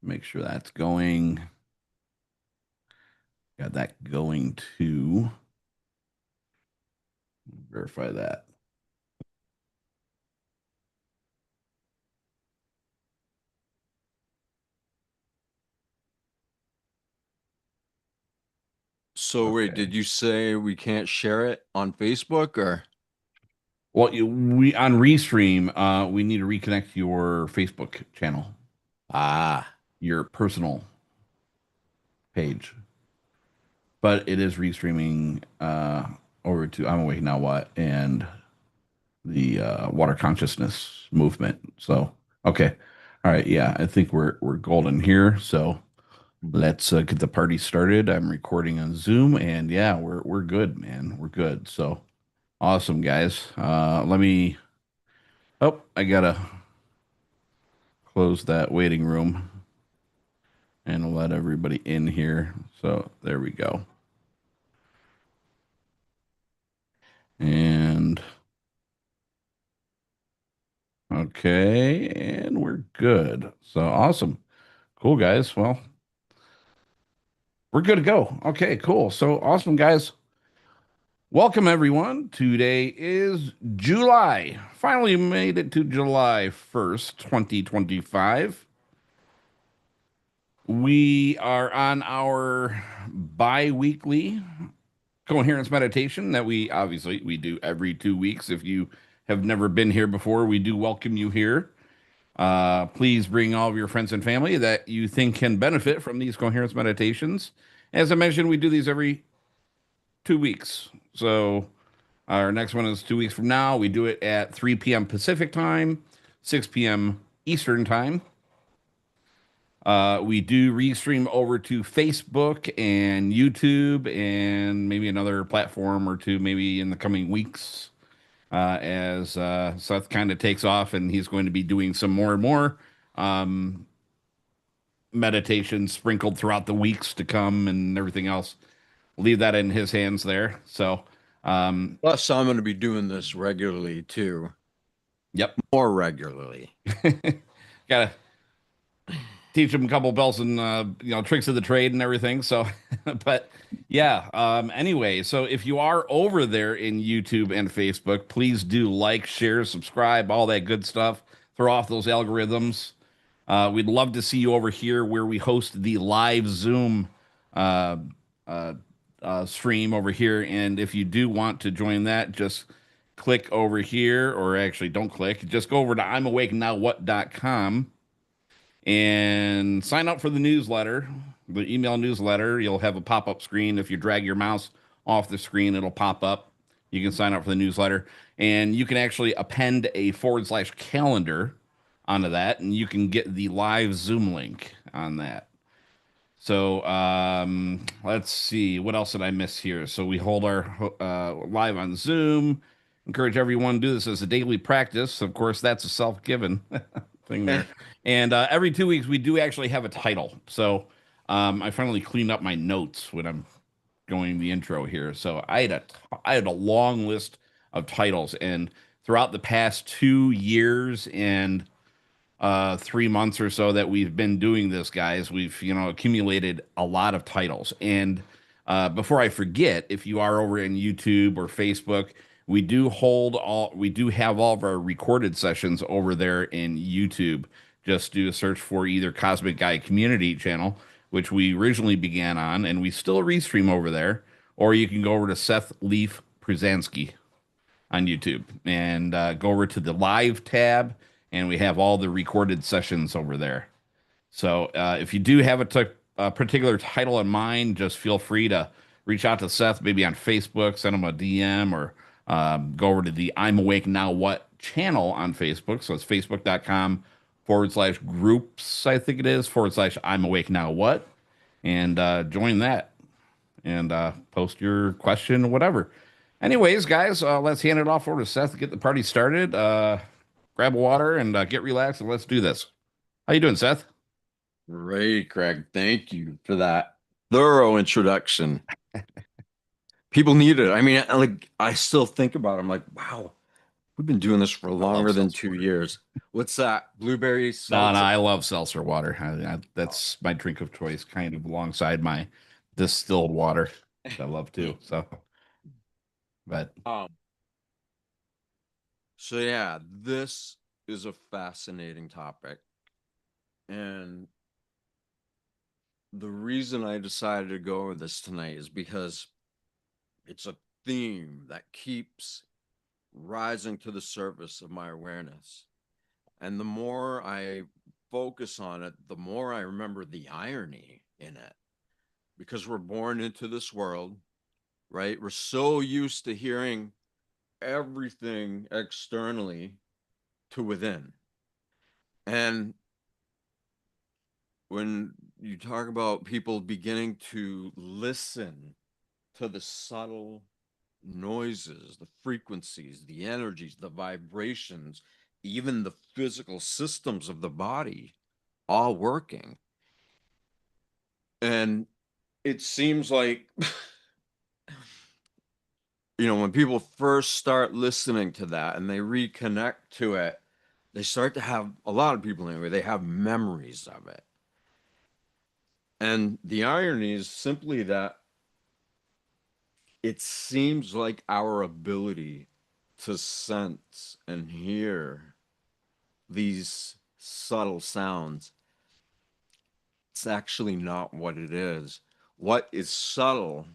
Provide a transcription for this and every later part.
Make sure that's going. Got that going too. Verify that. So wait, Okay. did you say we can't share it on Facebook or? Well, we on Restream, we need to reconnect your Facebook channel, Ah, your personal page. But it is restreaming over to I'm Awake Now What and the water consciousness movement. So, okay. All right, yeah, I think we're golden here. So let's get the party started. I'm recording on Zoom, and yeah, we're good, man. We're good. So awesome, guys. Let me. Oh, I gotta close that waiting room and let everybody in here. So there we go. And okay, and we're good. So awesome. Cool, guys. Well, we're good to go. Okay, cool. So awesome, guys. Welcome, everyone. Today is July. Finally made it to July 1st, 2025. We are on our bi weekly coherence meditation that we do every 2 weeks. If you have never been here before, we do welcome you here. Please bring all of your friends and family that you think can benefit from these coherence meditations. As I mentioned, we do these every 2 weeks. So our next one is 2 weeks from now. We do it at 3 p.m. Pacific time, 6 p.m. Eastern time. We do restream over to Facebook and YouTube and maybe another platform or two, maybe in the coming weeks, as Seth kind of takes off and he's going to be doing some more and more um, meditation sprinkled throughout the weeks to come and everything else. Leave that in his hands there. So, um, plus I'm going to be doing this regularly too, yep. more regularly. Gotta teach him a couple bells and tricks of the trade and everything. So, but yeah. Anyway, so if you are over there in YouTube and Facebook, please do like, share, subscribe, all that good stuff. Throw off those algorithms. We'd love to see you over here where we host the live Zoom uh, uh, stream over here. And if you do want to join that, just click over here, or actually don't click. Just go over to I'mAwakeNowWhat.com and sign up for the newsletter, the email newsletter. You'll have a pop up screen. If you drag your mouse off the screen, it'll pop up. You can sign up for the newsletter, and you can actually append a / calendar onto that, and you can get the live Zoom link on that. So let's see. What else did I miss here? So we hold our live on Zoom. Encourage everyone to do this as a daily practice. Of course, that's a self-given thing there. And every 2 weeks, we do actually have a title. So I finally cleaned up my notes when I'm going the intro here. So I had a long list of titles, and throughout the past 2 years and 3 months or so that we've been doing this, guys, we've accumulated a lot of titles. And before I forget, if you are over in YouTube or Facebook, we do have all of our recorded sessions over there in YouTube. Just do a search for either Cosmic Guy Community Channel, which we originally began on, and we still restream over there, or you can go over to Seth Leaf Pruzansky on YouTube and go over to the live tab, and we have all the recorded sessions over there. So if you do have a particular title in mind, just feel free to reach out to Seth, maybe on Facebook, send him a DM, or go over to the I'm Awake Now What channel on Facebook. So it's facebook.com/groups, I think it is, / I'm Awake Now What, and join that and post your question or whatever. Anyways, guys, let's hand it off over to Seth to get the party started. Grab a water and get relaxed, and let's do this. How you doing, Seth? Great, Craig. Thank you for that thorough introduction. People need it. I mean, like I still think about it. I'm like, wow. We've been doing this for I love longer than seltzer two water. years. What's that? Blueberry No, no, seltzer? I love seltzer water. That's my drink of choice, kind of alongside my distilled water, which I love too. So, but Um, so yeah, this is a fascinating topic. And the reason I decided to go over this tonight is because it's a theme that keeps rising to the surface of my awareness. And the more I focus on it, the more I remember the irony in it. Because we're born into this world, right? We're so used to hearing everything externally to within. And when you talk about people beginning to listen to the subtle noises, the frequencies, the energies, the vibrations, even the physical systems of the body all working. And it seems like, when people first start listening to that and they reconnect to it, they start to have, a lot of people anyway, they have memories of it. And the irony is simply that it seems like our ability to sense and hear these subtle sounds, it's actually not what it is. What is subtle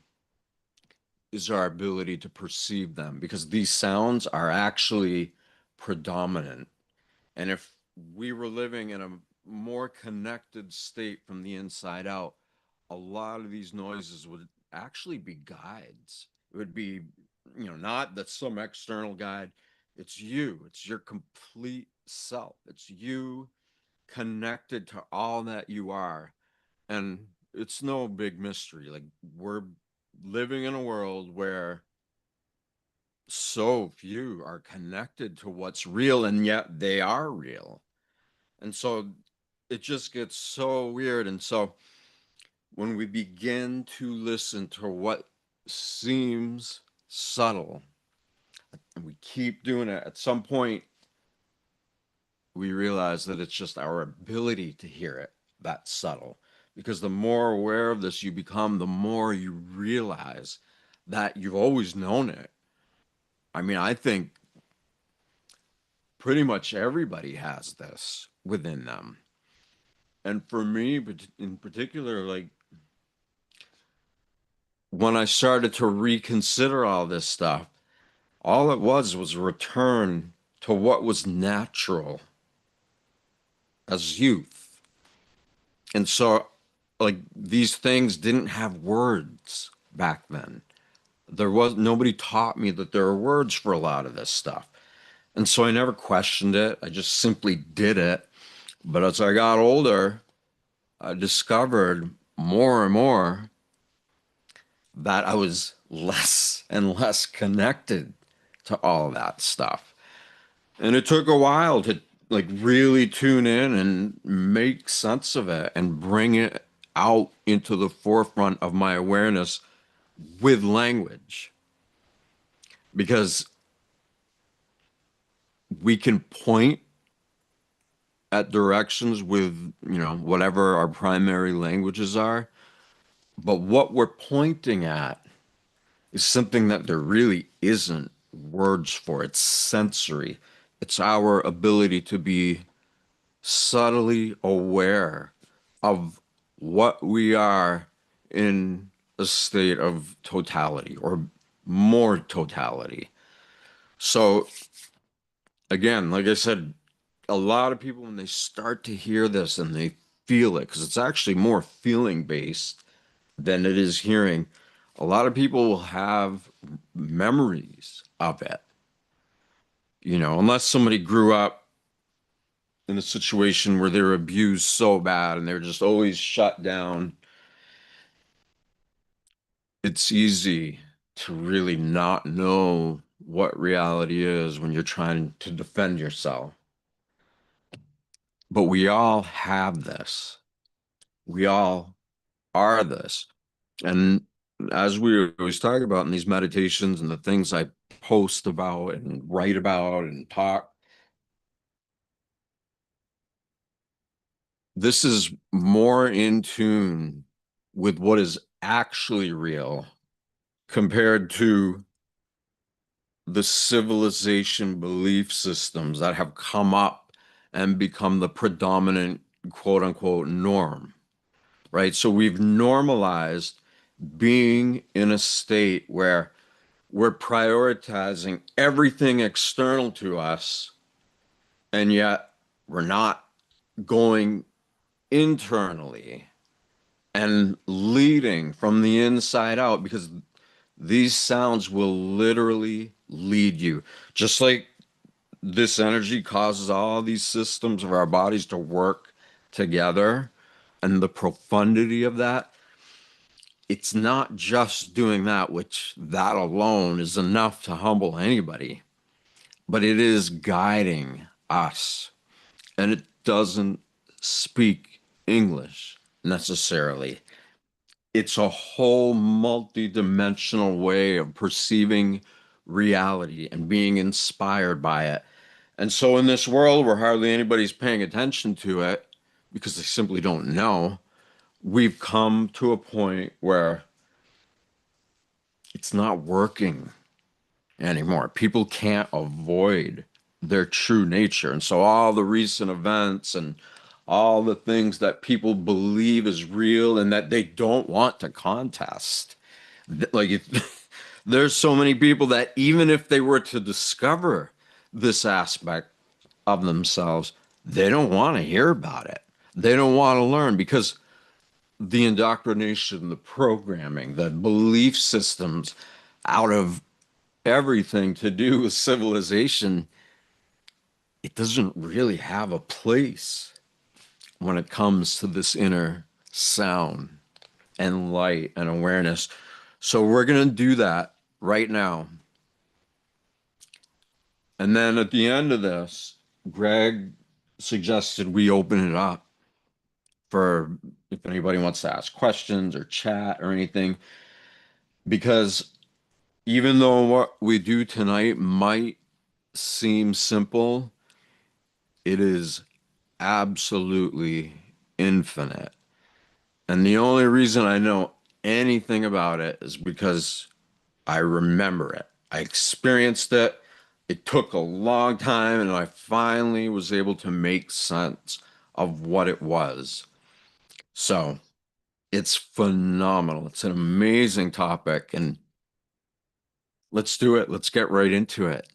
is our ability to perceive them, because these sounds are actually predominant. And if we were living in a more connected state from the inside out, a lot of these noises would actually be guides. It would be, not that some external guide. It's you, it's your complete self. It's you connected to all that you are. And it's no big mystery. Like, we're living in a world where so few are connected to what's real, and yet they are real. And so it just gets so weird. And so when we begin to listen to what seems subtle and we keep doing it, at some point we realize that it's just our ability to hear it that's subtle. Because the more aware of this you become, the more you realize that you've always known it. I mean, I think pretty much everybody has this within them. And for me, but in particular, like, when I started to reconsider all this stuff, all it was a return to what was natural as youth. And so, like, these things didn't have words back then. There was nobody taught me that there are words for a lot of this stuff. And so I never questioned it. I just simply did it. But as I got older, I discovered more and more that I was less and less connected to all that stuff. And it took a while to, like, really tune in and make sense of it and bring it out into the forefront of my awareness with language. Because we can point at directions with, whatever our primary languages are, but what we're pointing at is something that there really isn't words for. It's sensory. It's our ability to be subtly aware of what we are in a state of totality or more totality. So, again, like I said, a lot of people, when they start to hear this and they feel it, because it's actually more feeling based than it is hearing, a lot of people will have memories of it. Unless somebody grew up in a situation where they're abused so bad and they're just always shut down, it's easy to really not know what reality is when you're trying to defend yourself. But we all have this. We all are this. And as we always talk about in these meditations and the things I post about and write about and talk, this is more in tune with what is actually real compared to the civilization belief systems that have come up and become the predominant quote unquote norm, right? So we've normalized being in a state where we're prioritizing everything external to us, and yet we're not going internally and leading from the inside out, because these sounds will literally lead you. Just like this energy causes all these systems of our bodies to work together, and the profundity of that, it's not just doing that, which that alone is enough to humble anybody, but it is guiding us. And it doesn't speak English necessarily. It's a whole multi-dimensional way of perceiving reality and being inspired by it. And so in this world where hardly anybody's paying attention to it because they simply don't know, we've come to a point where it's not working anymore. People can't avoid their true nature. And so all the recent events and all the things that people believe is real and that they don't want to contest. Like there's so many people that even if they were to discover this aspect of themselves, they don't want to hear about it. They don't want to learn because the indoctrination, the programming, the belief systems out of everything to do with civilization, it doesn't really have a place when it comes to this inner sound and light and awareness. So we're going to do that right now. And then at the end of this, Greg suggested we open it up for if anybody wants to ask questions or chat or anything, because even though what we do tonight might seem simple, it is absolutely infinite. And the only reason I know anything about it is because I remember it. I experienced it. It took a long time, and I finally was able to make sense of what it was. So it's phenomenal. It's an amazing topic, and let's do it. Let's get right into it.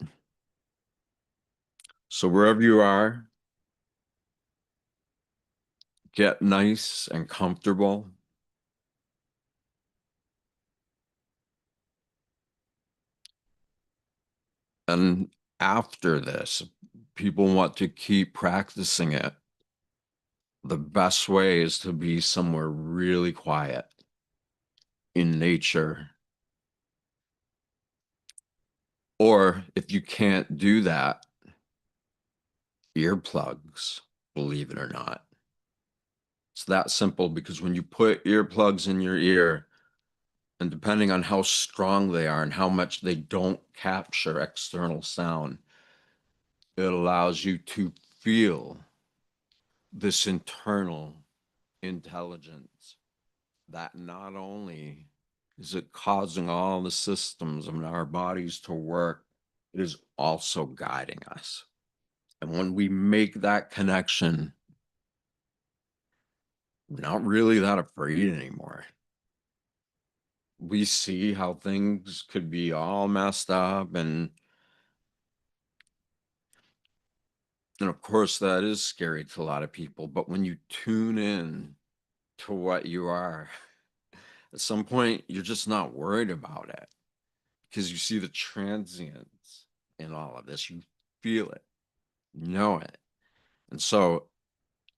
So wherever you are, get nice and comfortable. And after this, people want to keep practicing it. The best way is to be somewhere really quiet in nature. Or if you can't do that, earplugs, believe it or not. It's that simple, because when you put earplugs in your ear, and depending on how strong they are and how much they don't capture external sound, it allows you to feel this internal intelligence that not only is it causing all the systems of our bodies to work, it is also guiding us. And when we make that connection, we're not really that afraid anymore. We see how things could be all messed up, and of course that is scary to a lot of people, but when you tune in to what you are, at some point you're just not worried about it, because you see the transience in all of this. You feel it, know it. And so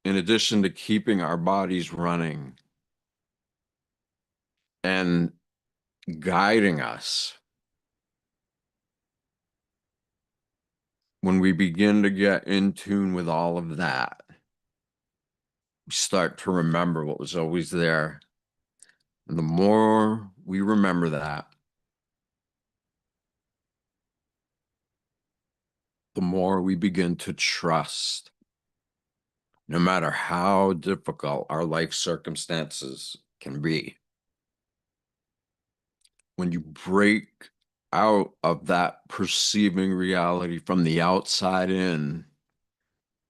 in addition to keeping our bodies running and guiding us, when we begin to get in tune with all of that, we start to remember what was always there. And the more we remember that, the more we begin to trust, no matter how difficult our life circumstances can be. When you break out of that perceiving reality from the outside in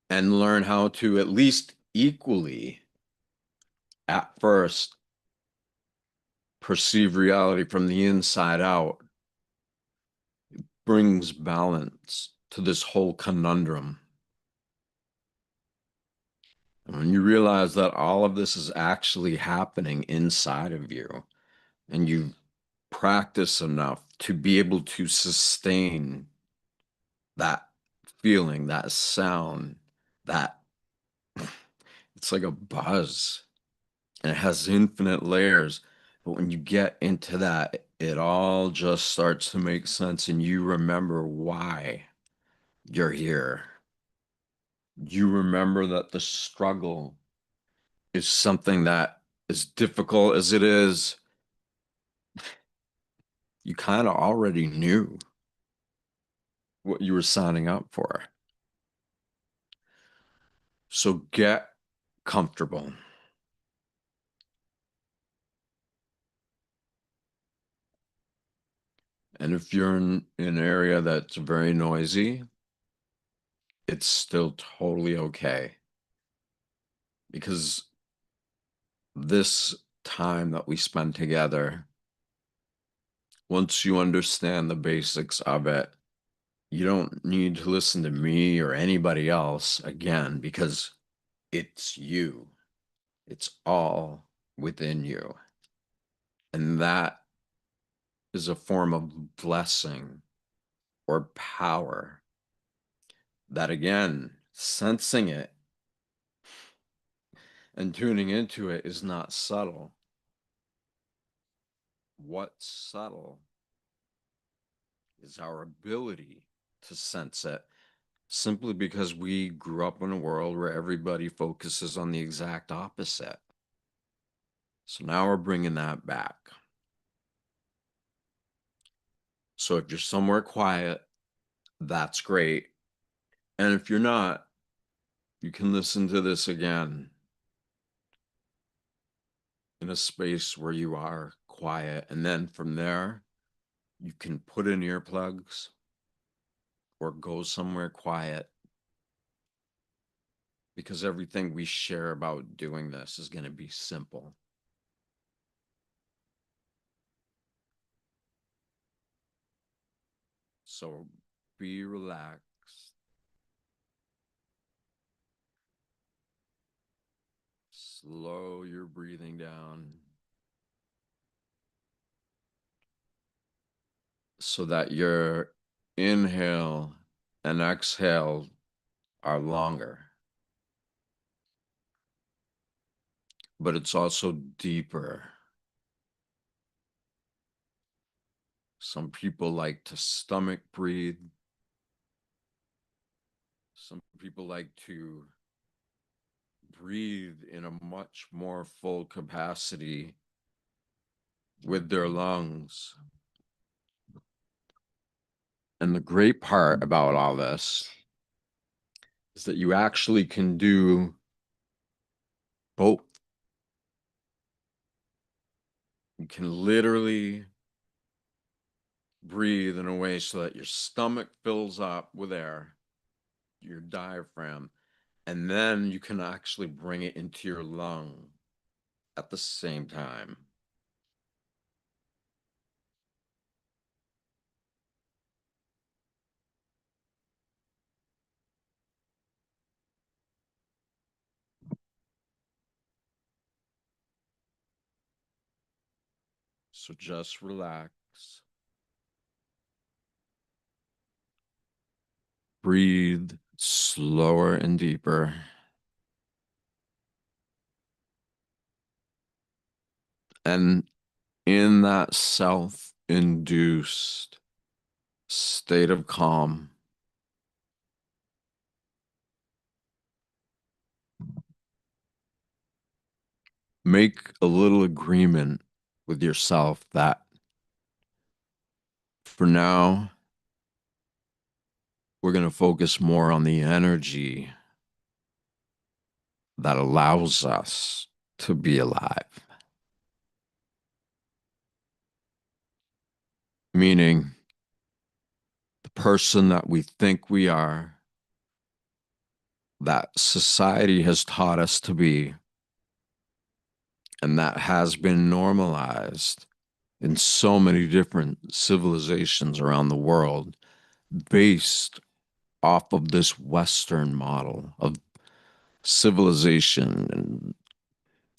and learn how to at least equally, at first, perceive reality from the inside out, brings balance to this whole conundrum. And when you realize that all of this is actually happening inside of you, and you practice enough to be able to sustain that feeling, that sound, that it's like a buzz and it has infinite layers. But when you get into that, it all just starts to make sense and you remember why you're here. You remember that the struggle is something that, as difficult as it is, you kind of already knew what you were signing up for. So get comfortable. And if you're in an area that's very noisy, it's still totally okay. Because this time that we spend together, once you understand the basics of it, you don't need to listen to me or anybody else again because it's you. It's all within you. And that is a form of blessing or power that, again, sensing it and tuning into it is not subtle. What's subtle is our ability to sense it simply because we grew up in a world where everybody focuses on the exact opposite. So now we're bringing that back. So if you're somewhere quiet, that's great. And if you're not, you can listen to this again in a space where you are quiet. And then from there, you can put in earplugs or go somewhere quiet because everything we share about doing this is going to be simple. So be relaxed. Slow your breathing down so that your inhale and exhale are longer, but it's also deeper. Some people like to stomach breathe. Some people like to breathe in a much more full capacity with their lungs. And the great part about all this is that you actually can do both. You can literally breathe in a way so that your stomach fills up with air, your diaphragm, and then you can actually bring it into your lung at the same time. So just relax, breathe slower and deeper. And in that self-induced state of calm, make a little agreement with yourself that for now, we're going to focus more on the energy that allows us to be alive. Meaning, the person that we think we are, that society has taught us to be, and that has been normalized in so many different civilizations around the world based off of this Western model of civilization and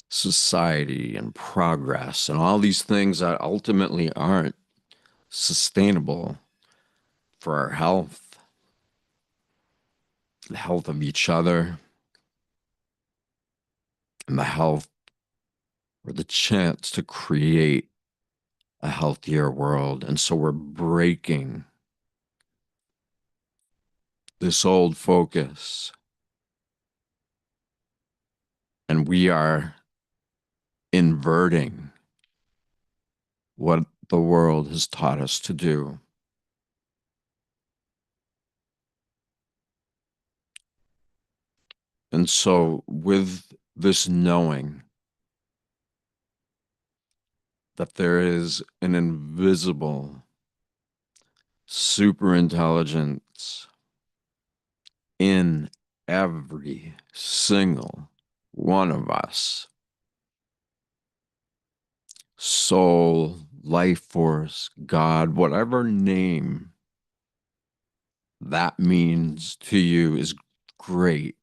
society and progress and all these things that ultimately aren't sustainable for our health, the health of each other, and the health or the chance to create a healthier world. And so we're breaking this old focus and we are inverting what the world has taught us to do. And so, with this knowing that there is an invisible super intelligence in every single one of us, soul, life force, God, whatever name that means to you is great.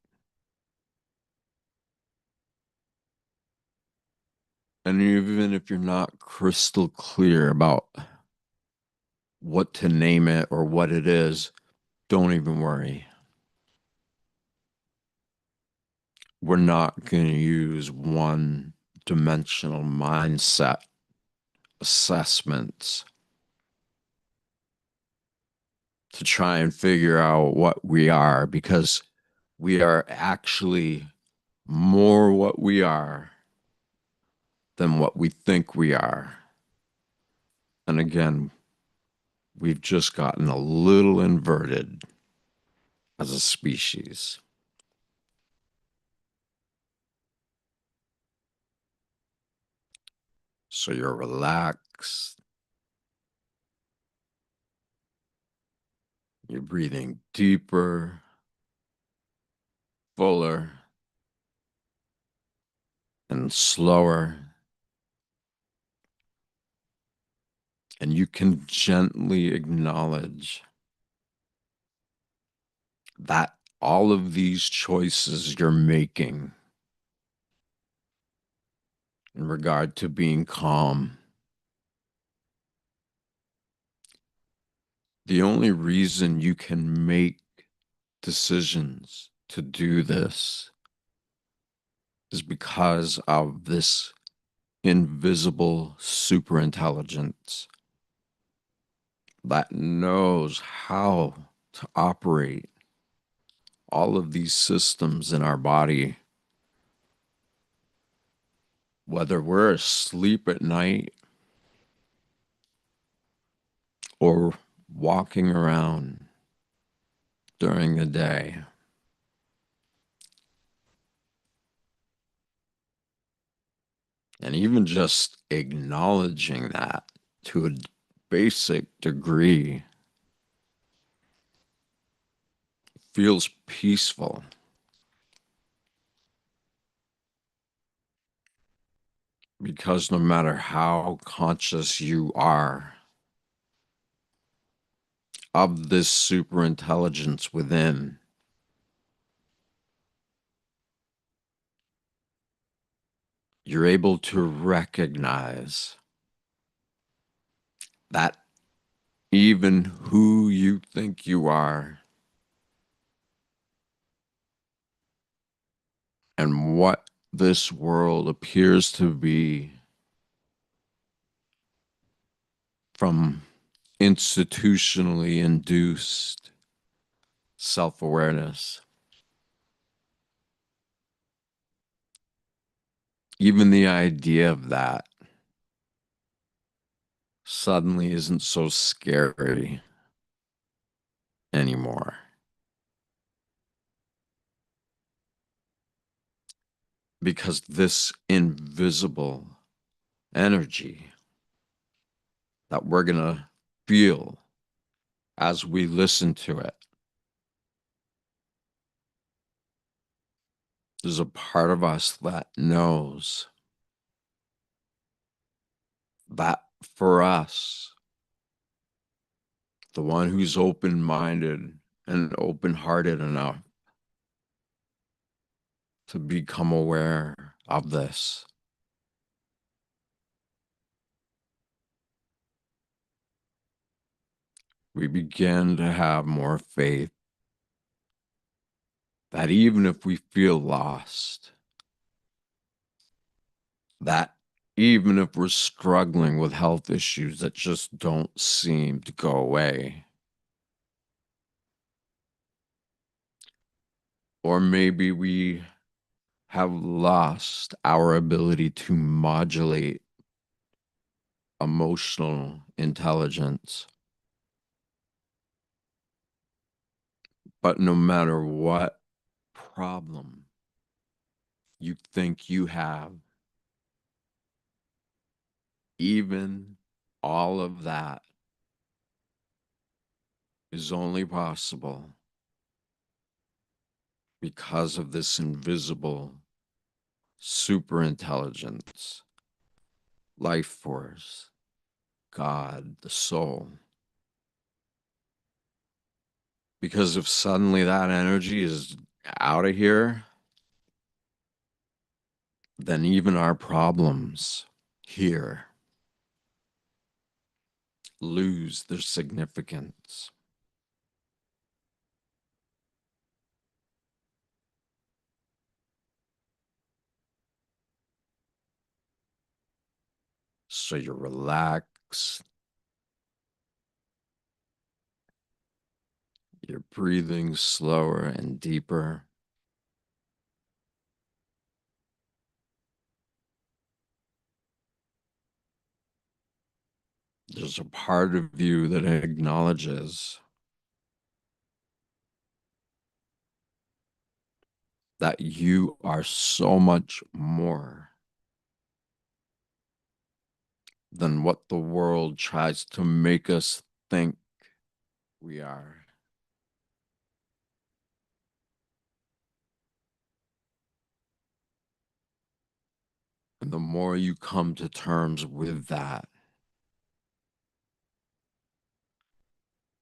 And even if you're not crystal clear about what to name it or what it is, don't even worry. We're not going to use one dimensional mindset assessments to try and figure out what we are, because we are actually more what we are than what we think we are. And again, we've just gotten a little inverted as a species. So you're relaxed, you're breathing deeper, fuller, and slower. And you can gently acknowledge that all of these choices you're making in regard to being calm, the only reason you can make decisions to do this is because of this invisible superintelligence that knows how to operate all of these systems in our body, whether we're asleep at night or walking around during the day. And even just acknowledging that to a basic degree feels peaceful, because no matter how conscious you are of this super intelligence within, you're able to recognize that even who you think you are and what this world appears to be from institutionally induced self-awareness, even the idea of that suddenly isn't so scary anymore. Because this invisible energy that we're going to feel as we listen to it, there's a part of us that knows that for us, the one who's open minded and open hearted enough to become aware of this, we begin to have more faith that even if we feel lost, that even if we're struggling with health issues that just don't seem to go away, or maybe we have lost our ability to modulate emotional intelligence. But no matter what problem you think you have, even all of that is only possible because of this invisible super intelligence, life force, God, the soul. Because if suddenly that energy is out of here, then even our problems here lose their significance. So you relax, you're breathing slower and deeper. There's a part of you that acknowledges that you are so much more than what the world tries to make us think we are. And the more you come to terms with that,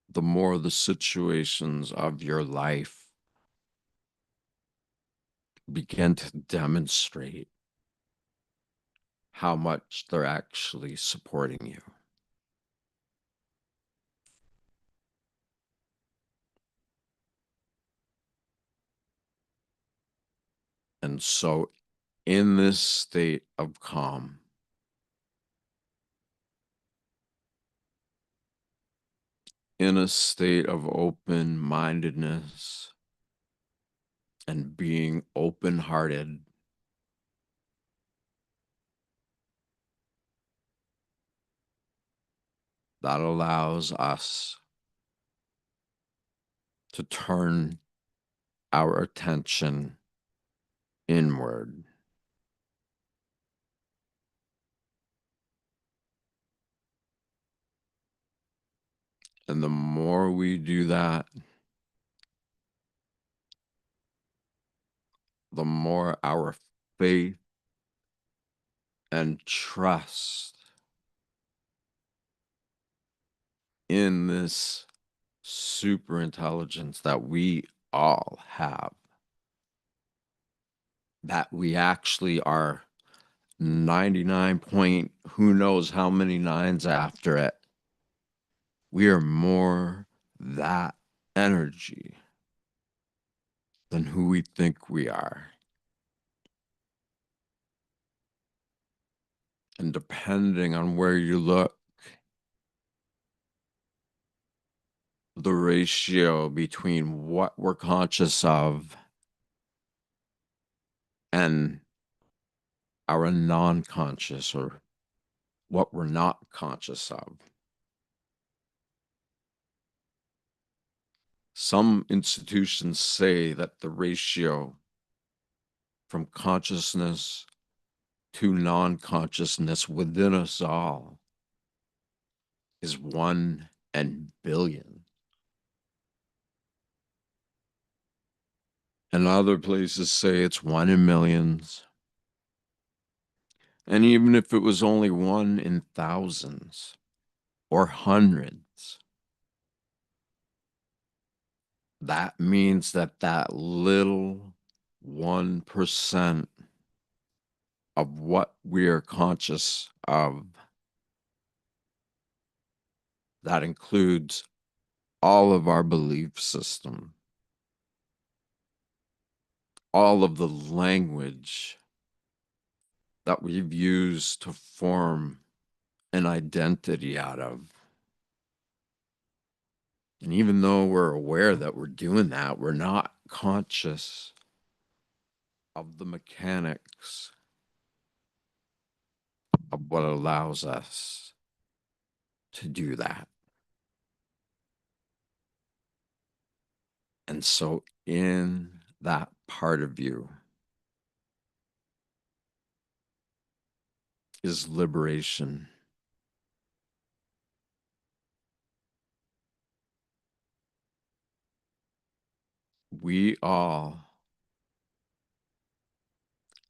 the more the situations of your life begin to demonstrate how much they're actually supporting you. And so, in this state of calm, in a state of open mindedness and being open hearted, that allows us to turn our attention inward. And the more we do that, the more our faith and trust in this super intelligence that we all have, that we actually are 99 point who knows how many nines after it. We are more that energy than who we think we are. And depending on where you look, the ratio between what we're conscious of and our non-conscious or what we're not conscious of. Some institutions say that the ratio from consciousness to non-consciousness within us all is 1 in billion. And other places say it's 1 in millions. And even if it was only 1 in thousands or hundreds, that means that that little 1% of what we are conscious of, that includes all of our belief system, all of the language that we've used to form an identity out of. And even though we're aware that we're doing that, we're not conscious of the mechanics of what allows us to do that. And so, in that part of you is liberation. We all,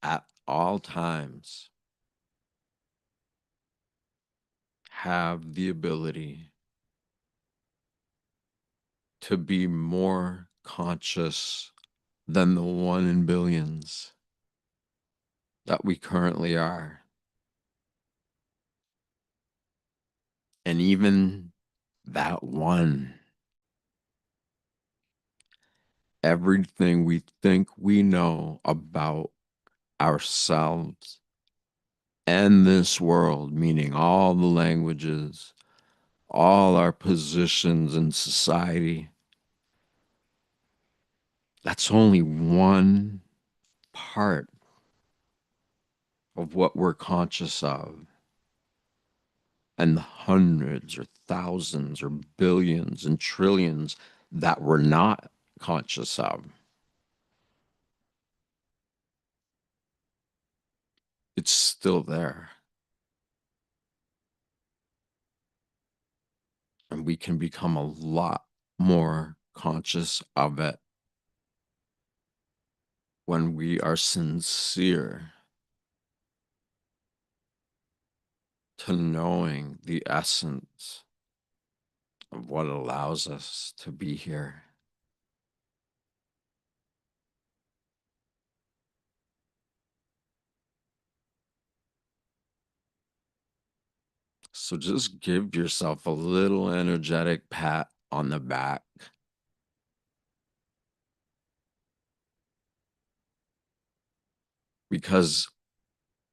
at all times, have the ability to be more conscious than the 1 in billions that we currently are. And even that one, everything we think we know about ourselves and this world, meaning all the languages, all our positions in society, that's only one part of what we're conscious of. And the hundreds or thousands or billions and trillions that we're not conscious of. It's still there. And we can become a lot more conscious of it when we are sincere to knowing the essence of what allows us to be here. So just give yourself a little energetic pat on the back. Because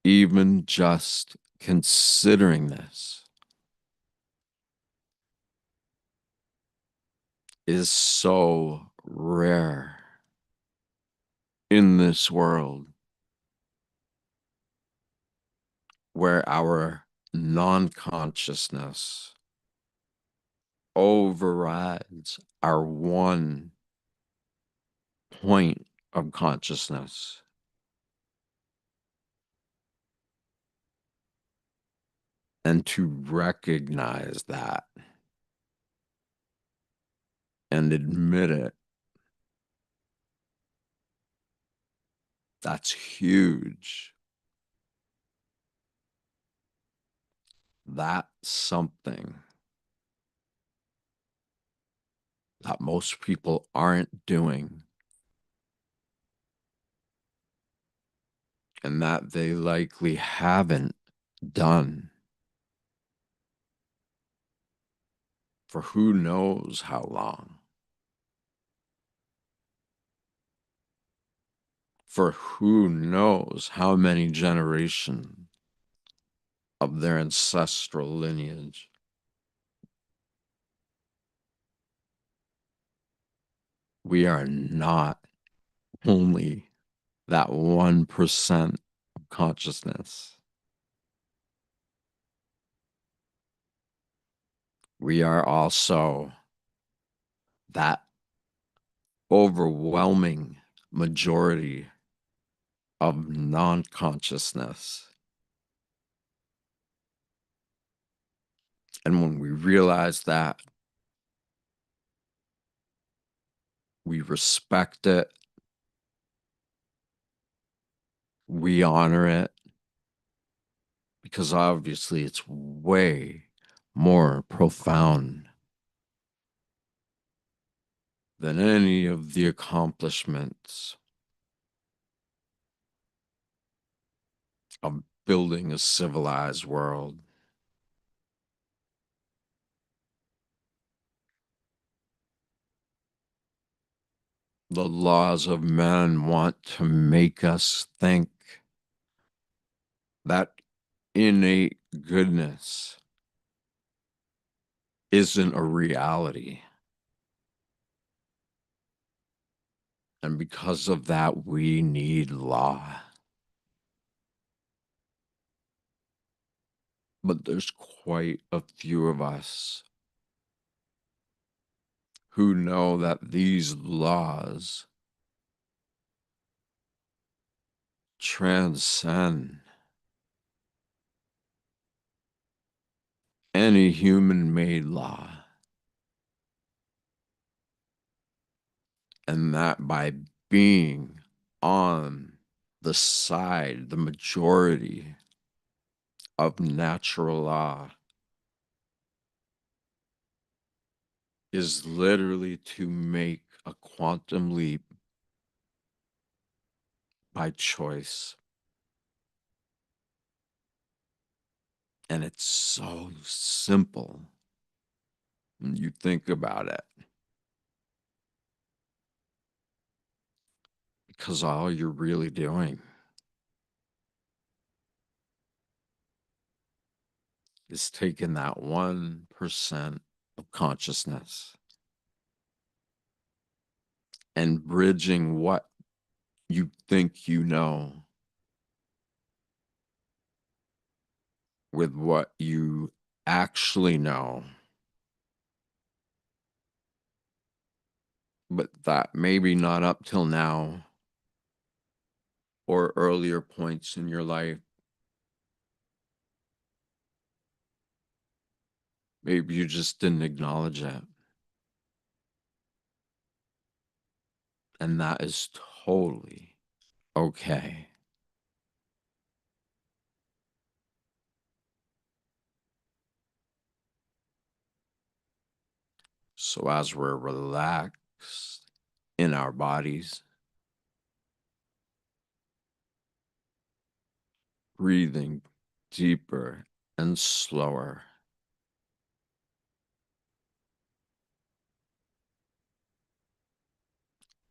even just considering this is so rare in this world where our non-consciousness overrides our one point of consciousness. And to recognize that and admit it, that's huge. That's something that most people aren't doing, and that they likely haven't done for who knows how long, for who knows how many generations of their ancestral lineage. We are not only that 1% of consciousness. we are also that overwhelming majority of non-consciousness. And when we realize that, we respect it, we honor it, because obviously it's way more profound than any of the accomplishments of building a civilized world. The laws of men want to make us think that innate goodness isn't a reality. And because of that, we need law. But there's quite a few of us who know that these laws transcend any human-made law. And that by being on the side, the majority of natural law is literally to make a quantum leap by choice. And it's so simple when you think about it, because all you're really doing is taking that 1% of consciousness and bridging what you think you know with what you actually know, but that maybe not up till now or earlier points in your life. Maybe you just didn't acknowledge it. And that is totally okay. So as we're relaxed in our bodies, breathing deeper and slower,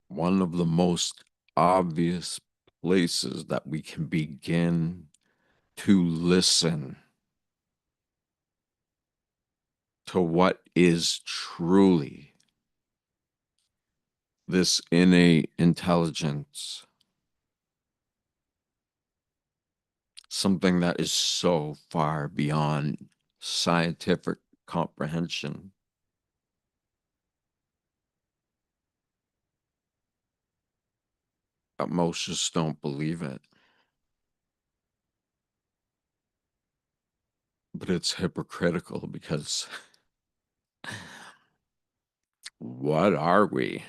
one of the most obvious places that we can begin to listen to what is truly this innate intelligence, something that is so far beyond scientific comprehension. That most just don't believe it. But it's hypocritical because what are we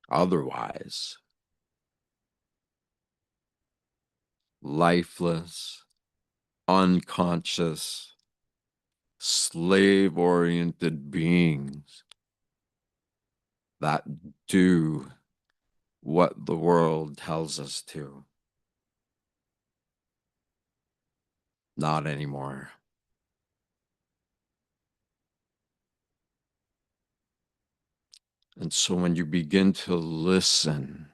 otherwise? Lifeless, unconscious, slave-oriented beings that do what the world tells us to. Not anymore. And so when you begin to listen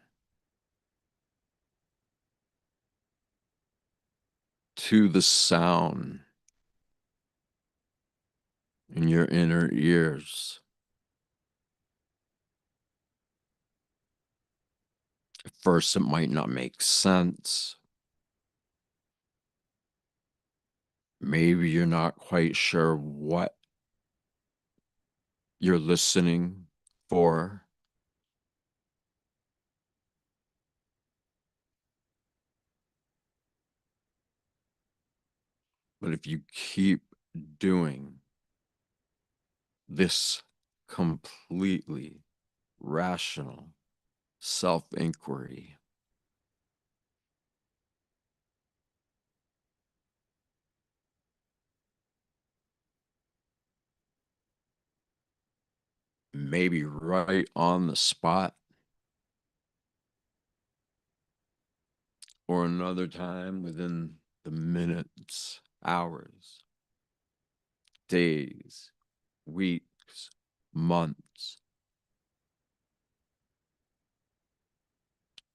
to the sound in your inner ears, at first it might not make sense. Maybe you're not quite sure what you're listening for, but if you keep doing this completely rational self inquiry, maybe right on the spot or another time within the minutes, hours, days, weeks, months.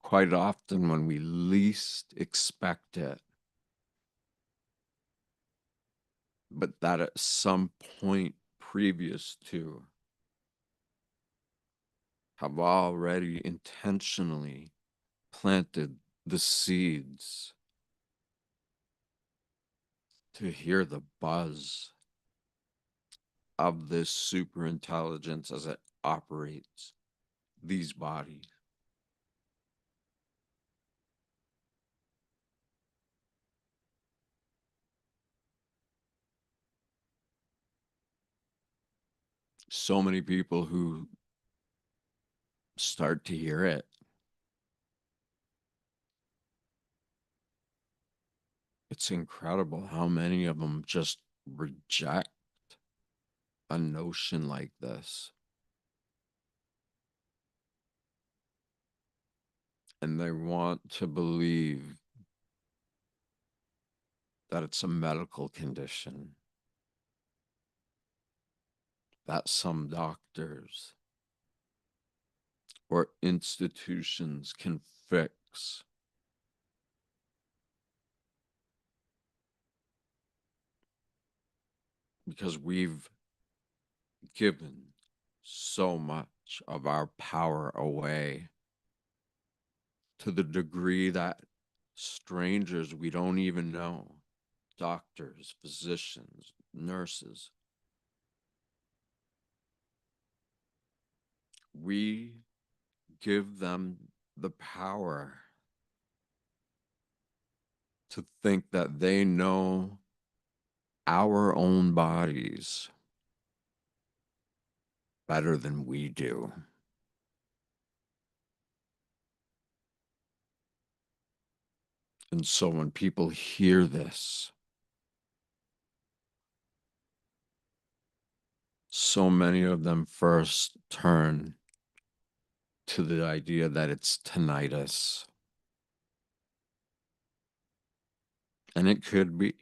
Quite often, when we least expect it, but that at some point previous to have already intentionally planted the seeds to hear the buzz of this super intelligence as it operates these bodies. So many people who start to hear it, it's incredible how many of them just reject a notion like this. And they want to believe that it's a medical condition, that some doctors or institutions can fix. Because we've given so much of our power away to the degree that strangers we don't even know, doctors, physicians, nurses, we give them the power to think that they know our own bodies better than we do. And so when people hear this, so many of them first turn to the idea that it's tinnitus. And it could be.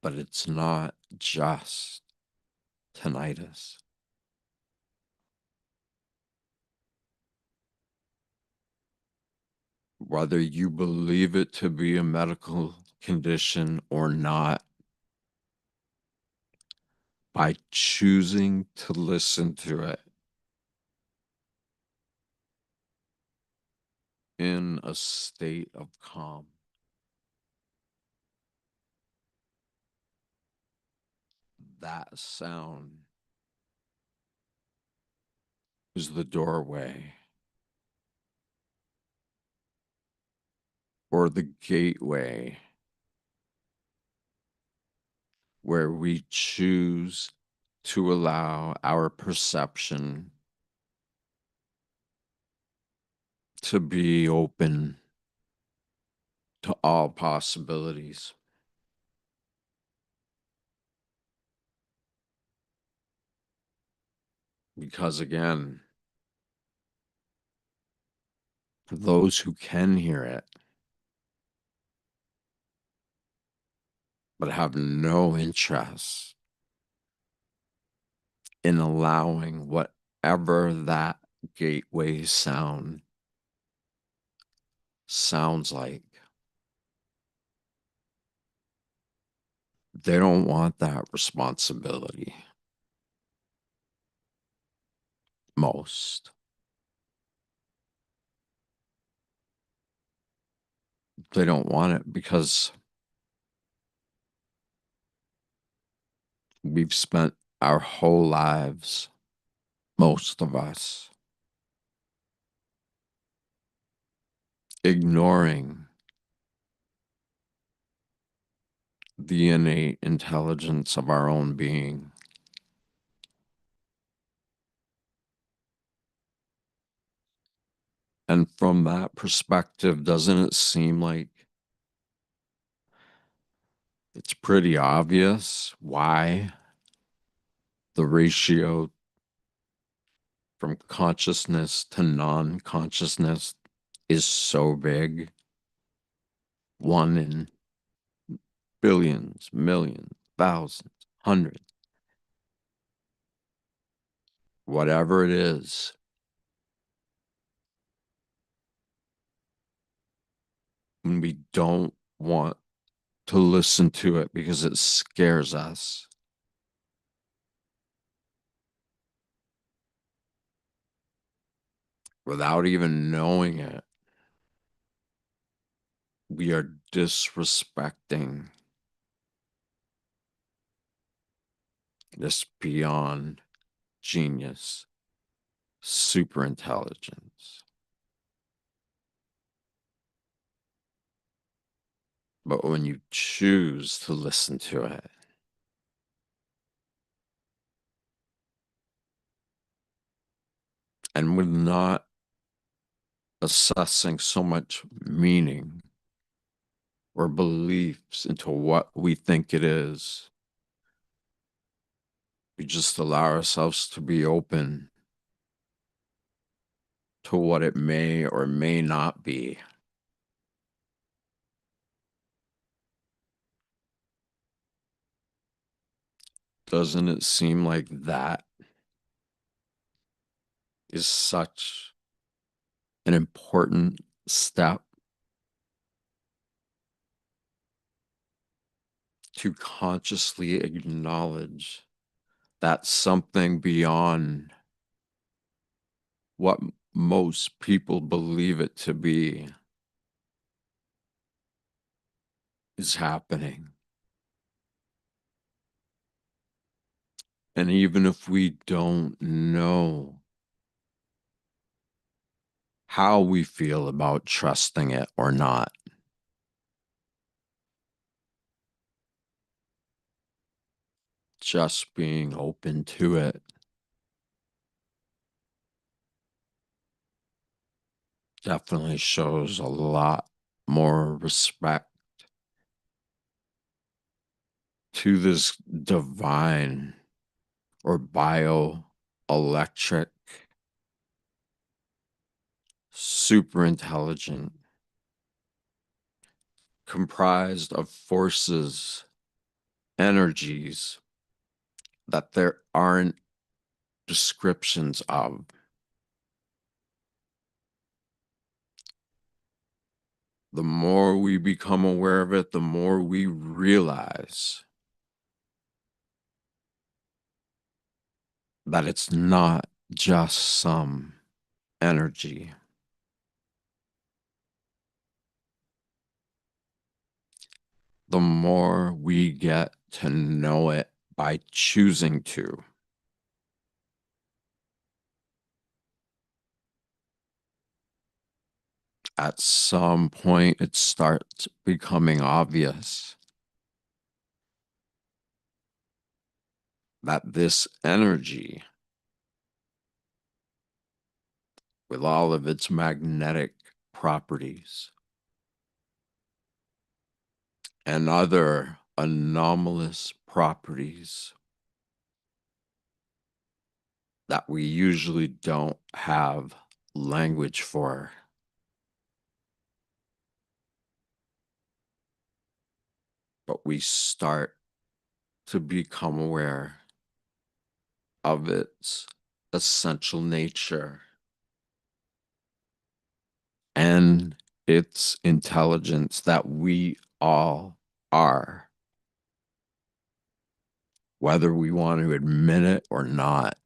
But it's not just tinnitus. Whether you believe it to be a medical condition or not, by choosing to listen to it in a state of calm, that sound is the doorway or the gateway where we choose to allow our perception to be open to all possibilities. Because again, for those who can hear it, but have no interest in allowing whatever that gateway sound sounds like, they don't want that responsibility. Most. They don't want it because we've spent our whole lives, most of us, ignoring the innate intelligence of our own being. And from that perspective, doesn't it seem like it's pretty obvious why the ratio from consciousness to non-consciousness is so big? One in billions, millions, thousands, hundreds, whatever it is. When we don't want to listen to it because it scares us, without even knowing it, we are disrespecting this beyond genius, super intelligence. But when you choose to listen to it, and with not assessing so much meaning or beliefs into what we think it is, we just allow ourselves to be open to what it may or may not be. Doesn't it seem like that is such an important step to consciously acknowledge that something beyond what most people believe it to be is happening? And even if we don't know how we feel about trusting it or not, just being open to it definitely shows a lot more respect to this divine or bioelectric, super intelligent, comprised of forces, energies that there aren't descriptions of. The more we become aware of it, the more we realize that it's not just some energy. The more we get to know it by choosing to, at some point it starts becoming obvious that this energy, with all of its magnetic properties and other anomalous properties that we usually don't have language for, but we start to become aware of its essential nature and its intelligence that we all are, whether we want to admit it or not.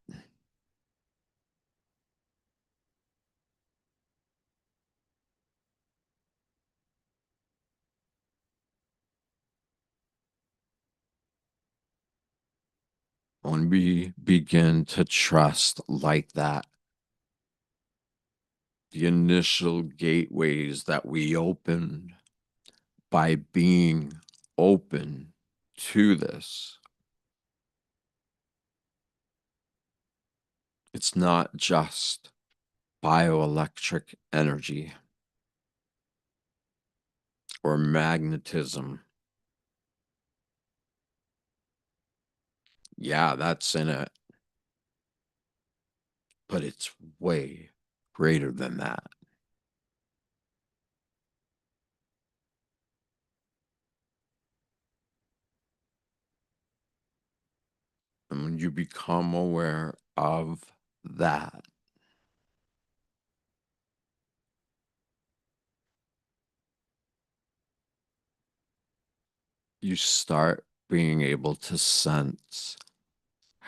When we begin to trust like that, the initial gateways that we opened by being open to this, it's not just bioelectric energy or magnetism. Yeah, that's in it, but it's way greater than that. And when you become aware of that, you start being able to sense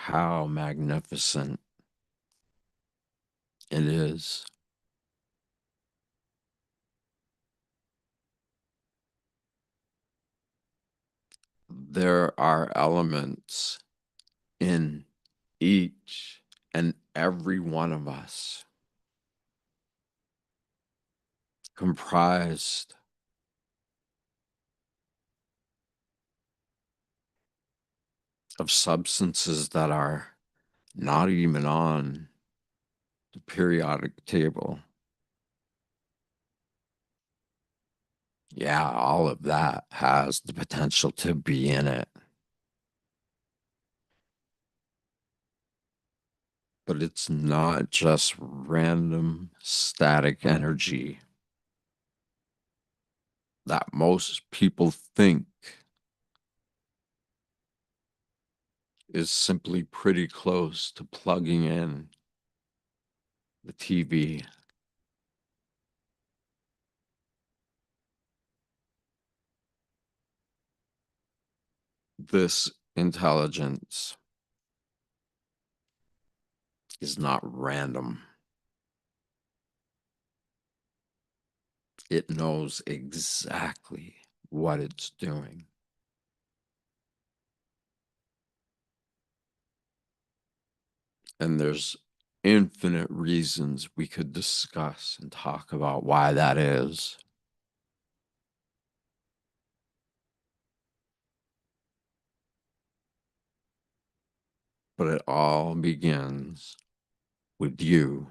how magnificent it is. There are elements in each and every one of us comprised of substances that are not even on the periodic table. Yeah, all of that has the potential to be in it. But it's not just random static energy that most people think is simply pretty close to plugging in the TV. This intelligence is not random. It knows exactly what it's doing. And there's infinite reasons we could discuss and talk about why that is. But it all begins with you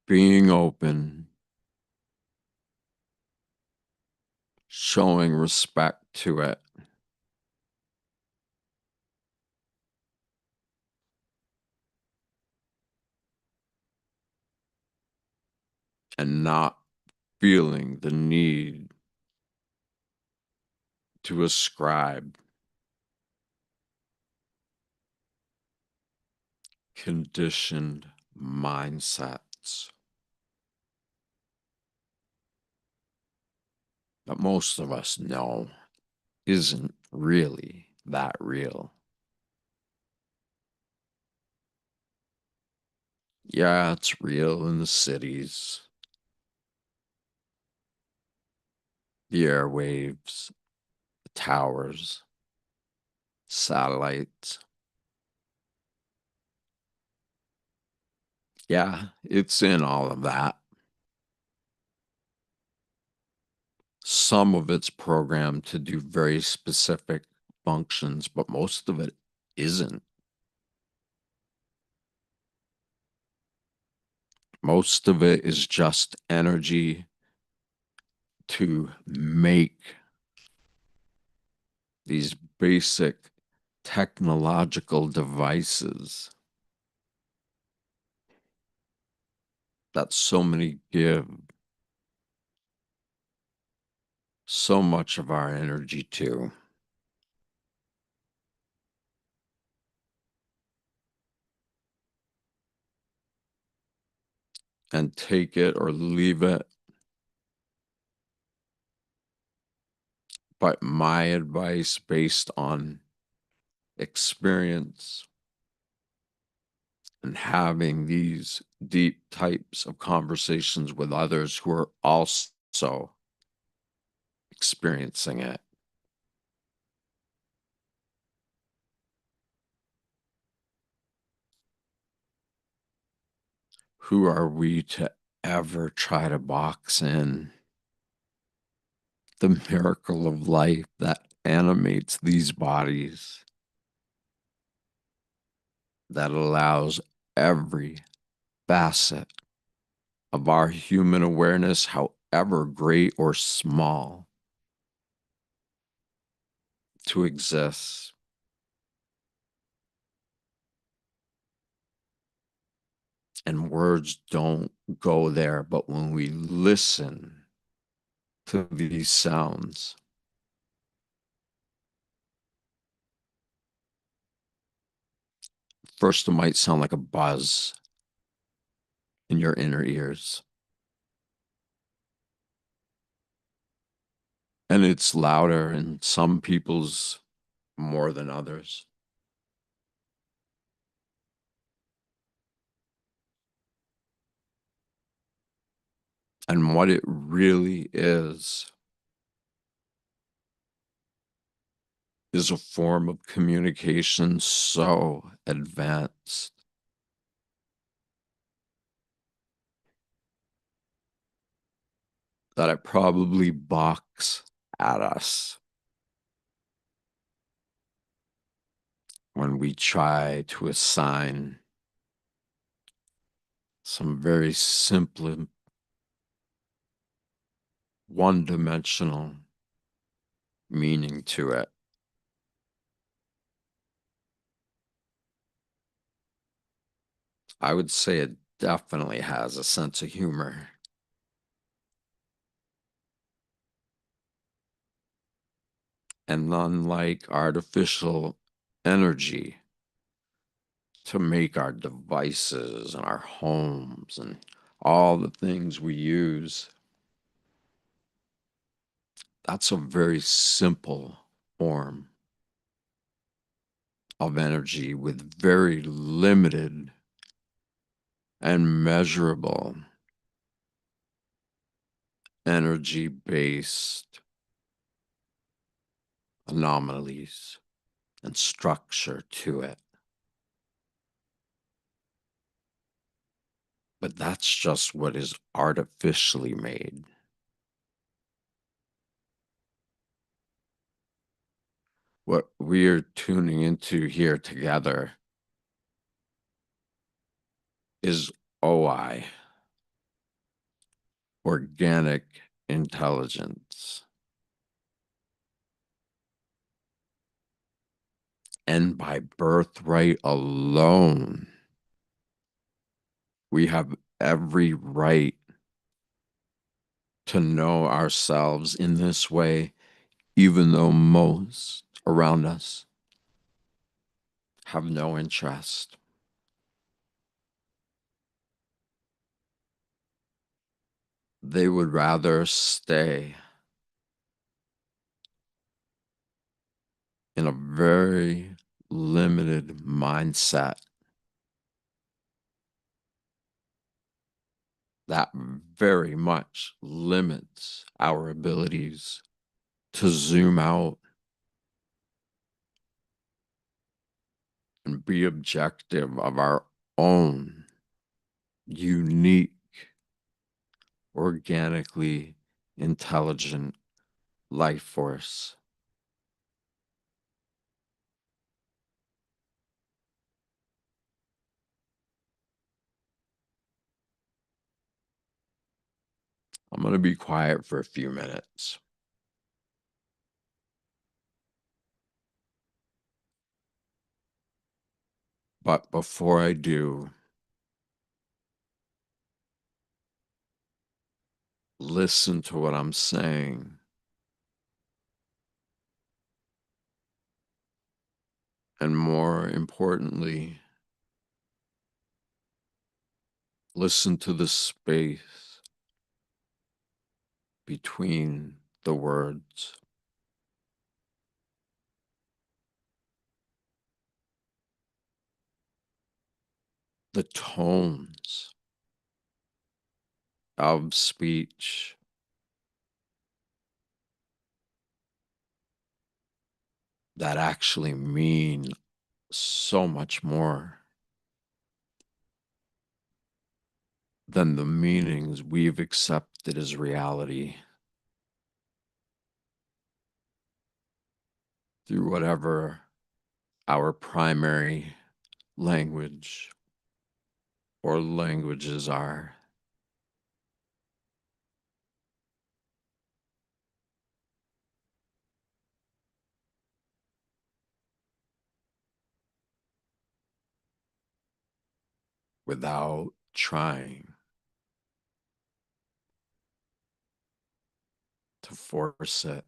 being open, showing respect to it, and not feeling the need to ascribe conditioned mindsets that most of us know isn't really that real. Yeah, it's real in the cities, the airwaves, the towers, satellites. Yeah, it's in all of that. Some of it's programmed to do very specific functions, but most of it isn't. Most of it is just energy to make these basic technological devices that so many give so much of our energy to. And take it or leave it. But my advice, based on experience and having these deep types of conversations with others who are also experiencing it, Who are we to ever try to box in the miracle of life that animates these bodies, that allows every facet of our human awareness, however great or small, to exist? And words don't go there, but when we listen to these sounds, first it might sound like a buzz in your inner ears, and it's louder in some people's more than others. And what it really is a form of communication so advanced that it probably balks at us when we try to assign some very simple, one-dimensional meaning to it. I would say it definitely has a sense of humor. And unlike artificial energy to make our devices and our homes and all the things we use, that's a very simple form of energy with very limited and measurable energy based anomalies and structure to it. But that's just what is artificially made. What we're tuning into here together is OI, organic intelligence. And by birthright alone, we have every right to know ourselves in this way, even though most around us have no interest. They would rather stay in a very limited mindset that very much limits our abilities to zoom out and be objective of our own unique, organically intelligent life force. I'm going to be quiet for a few minutes. But before I do, listen to what I'm saying. And more importantly, listen to the space between the words. The tones of speech that actually mean so much more than the meanings we've accepted as reality through whatever our primary language or languages are. Without trying to force it.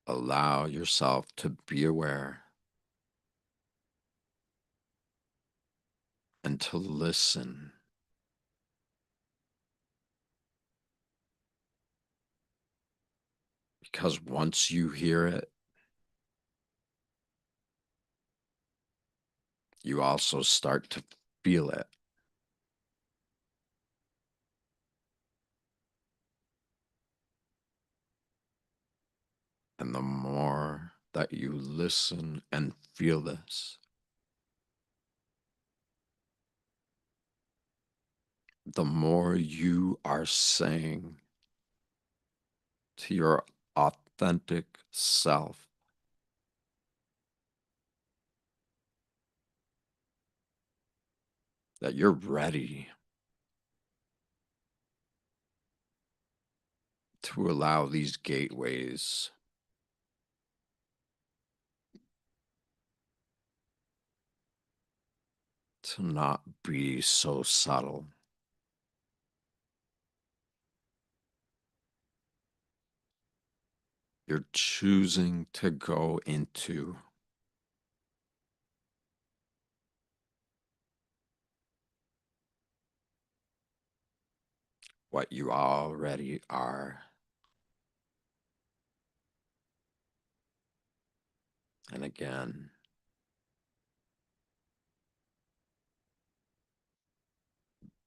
Allow yourself to be aware and to listen, because once you hear it, you also start to feel it. And the more that you listen and feel this, the more you are saying to your authentic self that you're ready to allow these gateways to not be so subtle. You're choosing to go into what you already are. And again,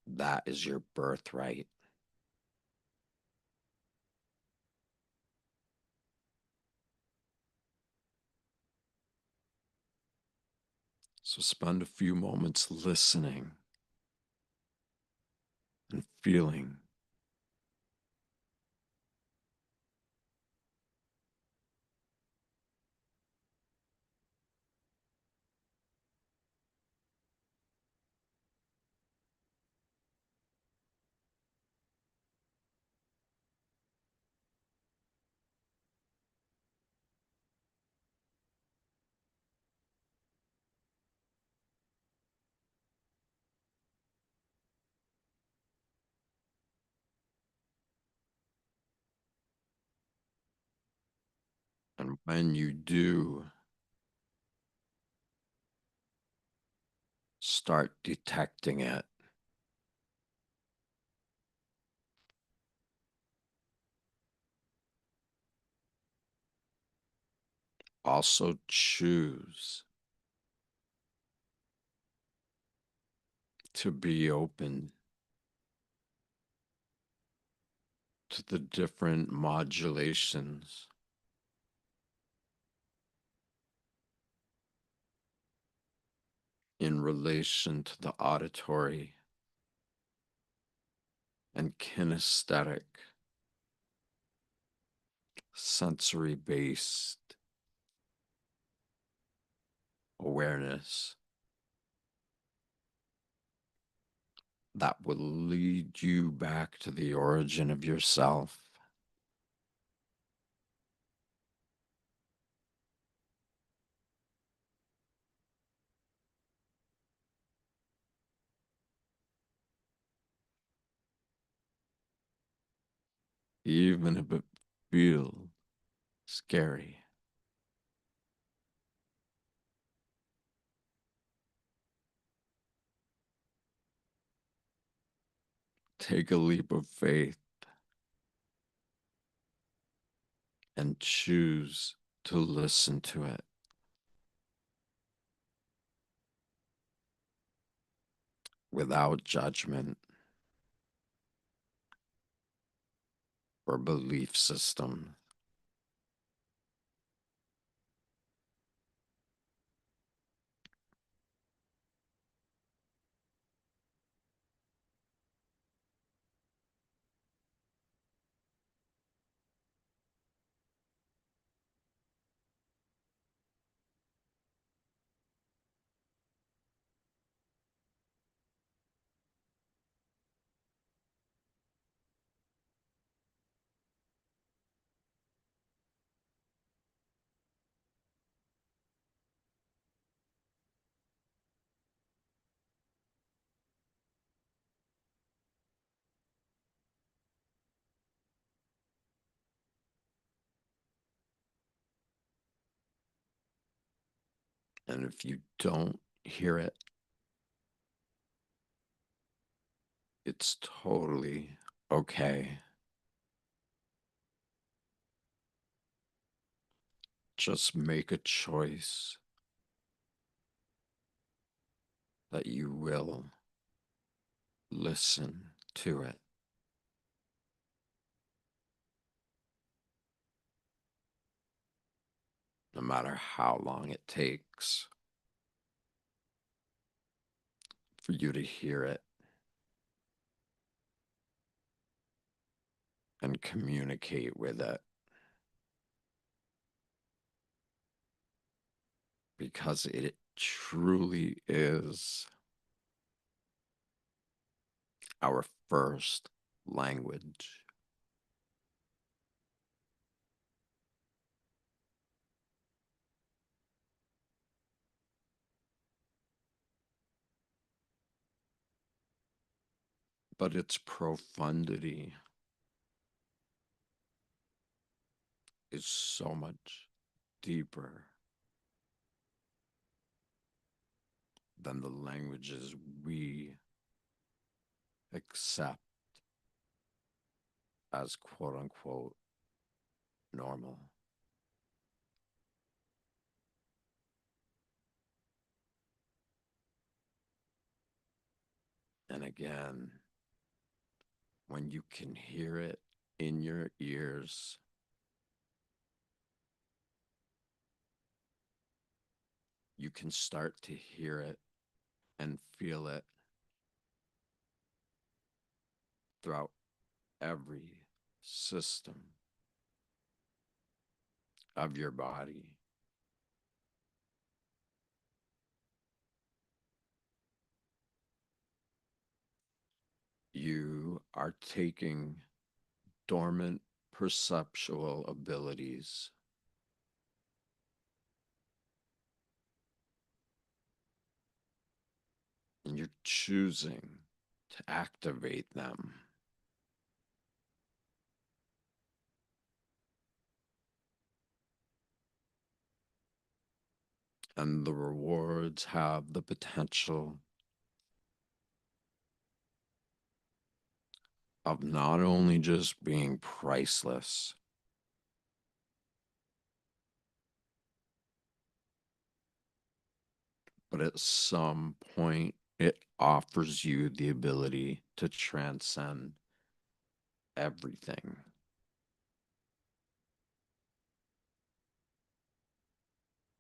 that is your birthright. So spend a few moments listening and feeling. And when you do start detecting it, also choose to be open to the different modulations in relation to the auditory and kinesthetic, sensory based awareness that will lead you back to the origin of yourself. Even if it feels scary. Take a leap of faith and choose to listen to it without judgment or belief system. And if you don't hear it, it's totally okay. Just make a choice that you will listen to it, no matter how long it takes for you to hear it and communicate with it, because it truly is our first language. But its profundity is so much deeper than the languages we accept as quote unquote normal. And again, when you can hear it in your ears, you can start to hear it and feel it throughout every system of your body. You are taking dormant perceptual abilities and you're choosing to activate them. And the rewards have the potential of not only just being priceless, but at some point it offers you the ability to transcend everything.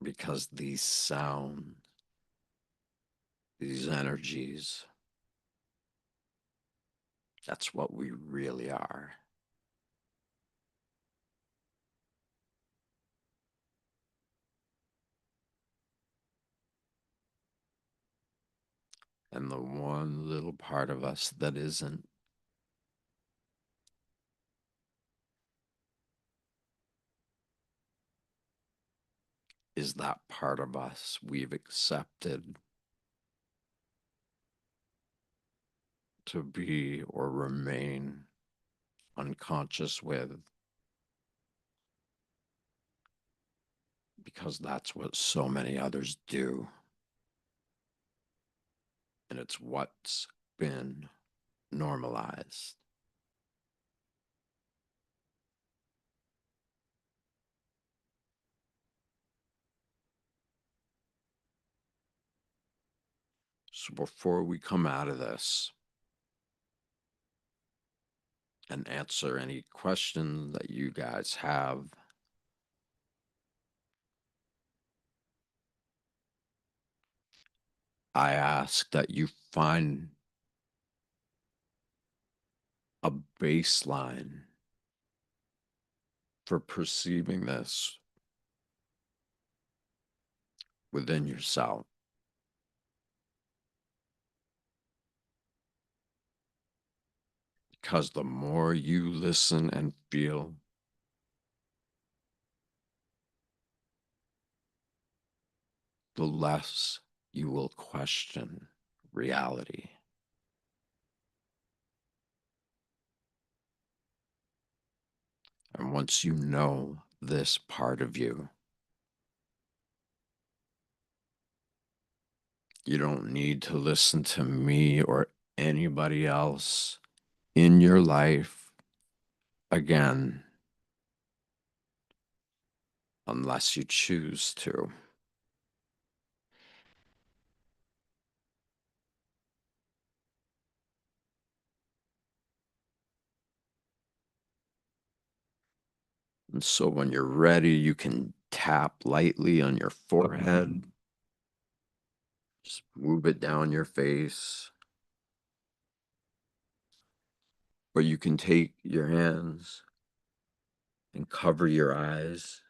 Because these sounds, these energies, that's what we really are. And the one little part of us that isn't is that part of us we've accepted to be or remain unconscious with, because that's what so many others do. And it's what's been normalized. So before we come out of this and answer any questions that you guys have, I ask that you find a baseline for perceiving this within yourself. Because the more you listen and feel, the less you will question reality. And once you know this part of you, You don't need to listen to me or anybody else in your life again unless you choose to. And so when you're ready, you can tap lightly on your forehead, just move it down your face, or you can take your hands and cover your eyes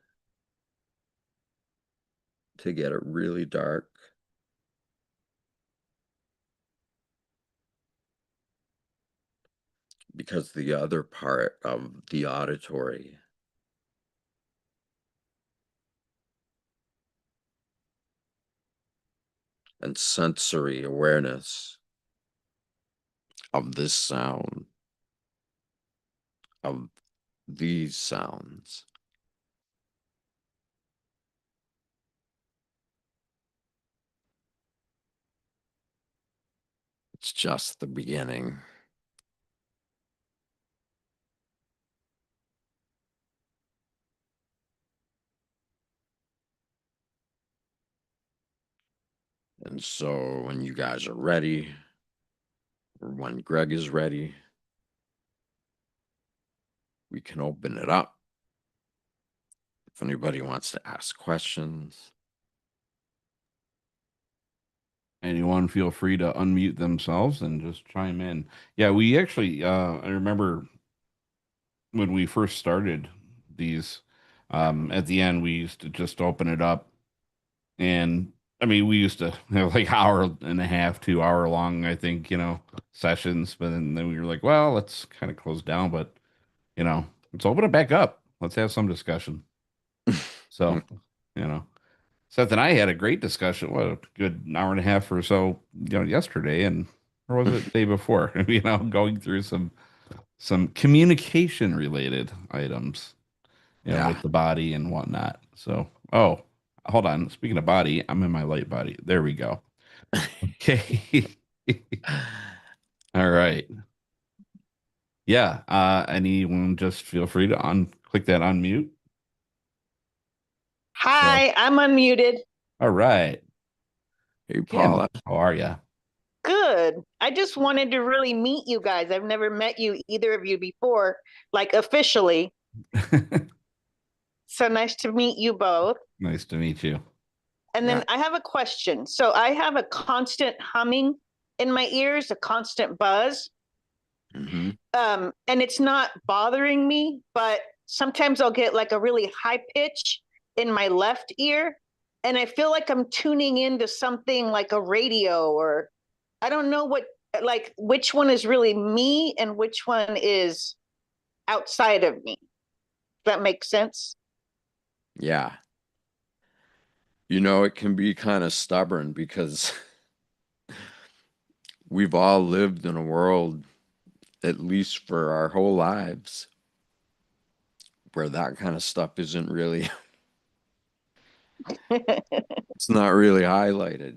to get it really dark, because the other part of the auditory and sensory awareness of this sound, of these sounds, it's just the beginning. And so when you guys are ready, or when Greg is ready, we can open it up. If anybody wants to ask questions. Anyone feel free to unmute themselves and just chime in. Yeah, we actually I remember when we first started these, at the end we used to just open it up, and I mean we used to have like hour and a half, 2 hour long, I think, sessions, but then we were like, well, let's kind of close down, but let's open it back up. Let's have some discussion. So, you know, Seth and I had a great discussion, what, a good hour and a half or so, yesterday, and or was it the day before? Going through some communication related items, with Yeah. the body and whatnot. So, oh, hold on. Speaking of body, I'm in my light body. There we go. Okay. All right. Yeah. Anyone just feel free to click that unmute. So, Hi, I'm unmuted. all right. Hey, Kim, Paula. how are you? Good. I just wanted to really meet you guys. I've never met you, either of you before, like officially. So nice to meet you both. Nice to meet you. And Yeah. then I have a question. So I have a constant humming in my ears, a constant buzz. Mm-hmm. And it's not bothering me, but sometimes I'll get like a really high pitch in my left ear. And I feel like I'm tuning into something like a radio, or I don't know like which one is really me and which one is outside of me. Does that make sense? Yeah. It can be kind of stubborn because we've all lived in a world, at least for our whole lives, where that kind of stuff isn't really, it's not really highlighted.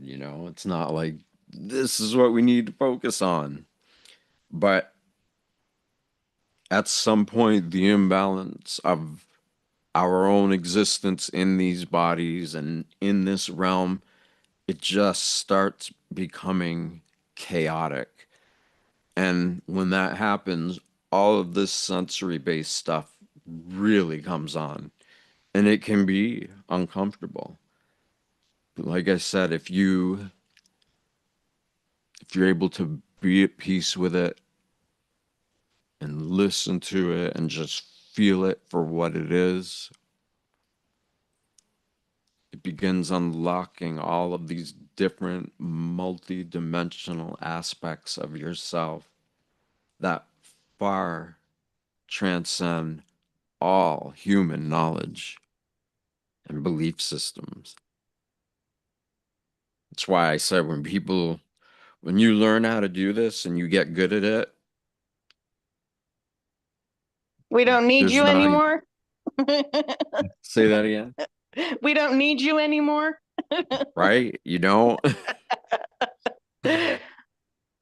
It's not like this is what we need to focus on. But at some point, the imbalance of our own existence in these bodies and in this realm, it just starts becoming chaotic. And when that happens, all of this sensory based stuff really comes on, and it can be uncomfortable. But like I said, if you're able to be at peace with it and listen to it and just feel it for what it is, it begins unlocking all of these different multi-dimensional aspects of yourself that far transcend all human knowledge and belief systems. That's why I said when you learn how to do this and you get good at it, We don't need there's you not even, anymore. say that again, We don't need you anymore. right? You don't?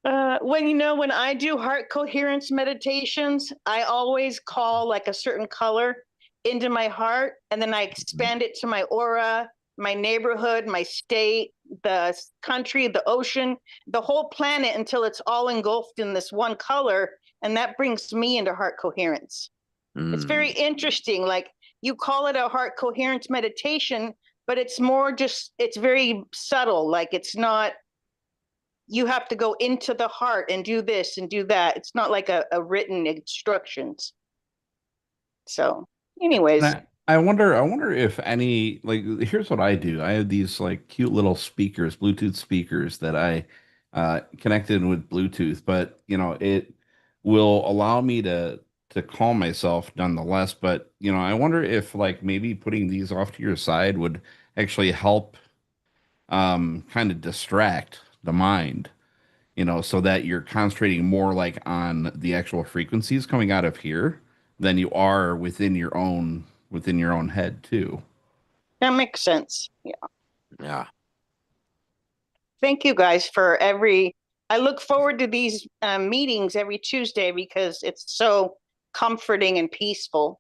When I do heart coherence meditations, I always call like a certain color into my heart, and then I expand it to my aura, my neighborhood, my state, the country, the ocean, the whole planet until it's all engulfed in this one color. And that brings me into heart coherence. It's very interesting. Like you call it a heart coherence meditation, but it's more just, it's very subtle. Like it's not, you have to go into the heart and do this and do that. It's not like a written instructions. So, anyways. I wonder if any like here's what I do. I have these like cute little speakers, Bluetooth speakers that I connected with Bluetooth, but it will allow me to calm myself nonetheless. But I wonder if like maybe putting these off to your side would actually help kind of distract the mind, so that you're concentrating more like on the actual frequencies coming out of here than you are within your own head too. That makes sense. Yeah. Yeah. Thank you guys for every. I look forward to these meetings every Tuesday because it's so comforting and peaceful.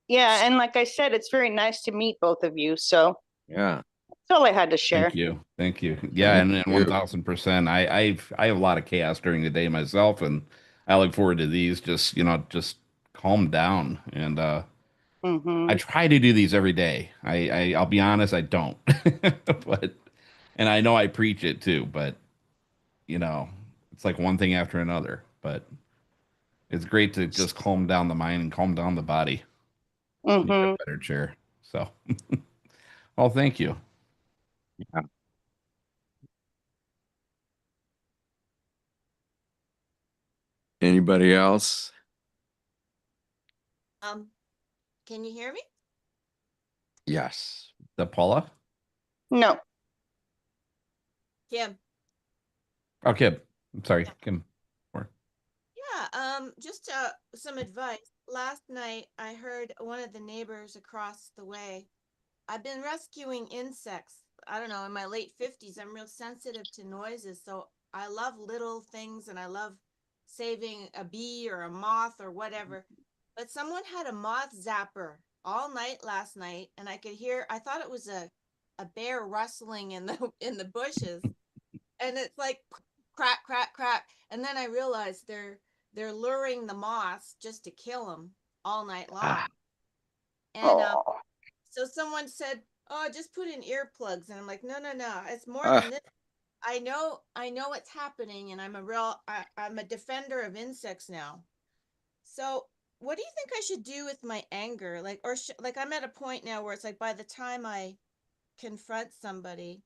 Yeah, and like I said, it's very nice to meet both of you. So Yeah. that's all I had to share. Thank you. Thank you. Yeah, Thank and you. 1000%. I have a lot of chaos during the day myself, and I look forward to these just calm down. And I Mm-hmm. try to do these every day. I'll be honest, I don't. But and I know I preach it too, but you know, it's like one thing after another. But it's great to just calm down the mind and calm down the body. Need a Mm-hmm. better chair. So, well, thank you. Yeah. Anybody else? Um, can you hear me? Yes. The Paula? No. Kim. Okay. I'm sorry, Yeah. Kim. Yeah, just some advice. Last night I heard one of the neighbors across the way. I've been rescuing insects. I don't know, in my late 50s, I'm real sensitive to noises, so I love little things and I love saving a bee or a moth or whatever. But someone had a moth zapper all night last night, and I thought it was a bear rustling in the in the bushes. And it's like crack, crack, crack. And then I realized they're luring the moths just to kill them all night long. Ah. And Oh. so someone said, "Oh, just put in earplugs." And I'm like, "No, no, no. It's more Ah. than this. I know what's happening, and I'm a defender of insects now." So, what do you think I should do with my anger? Like I'm at a point now where it's like by the time I confront somebody,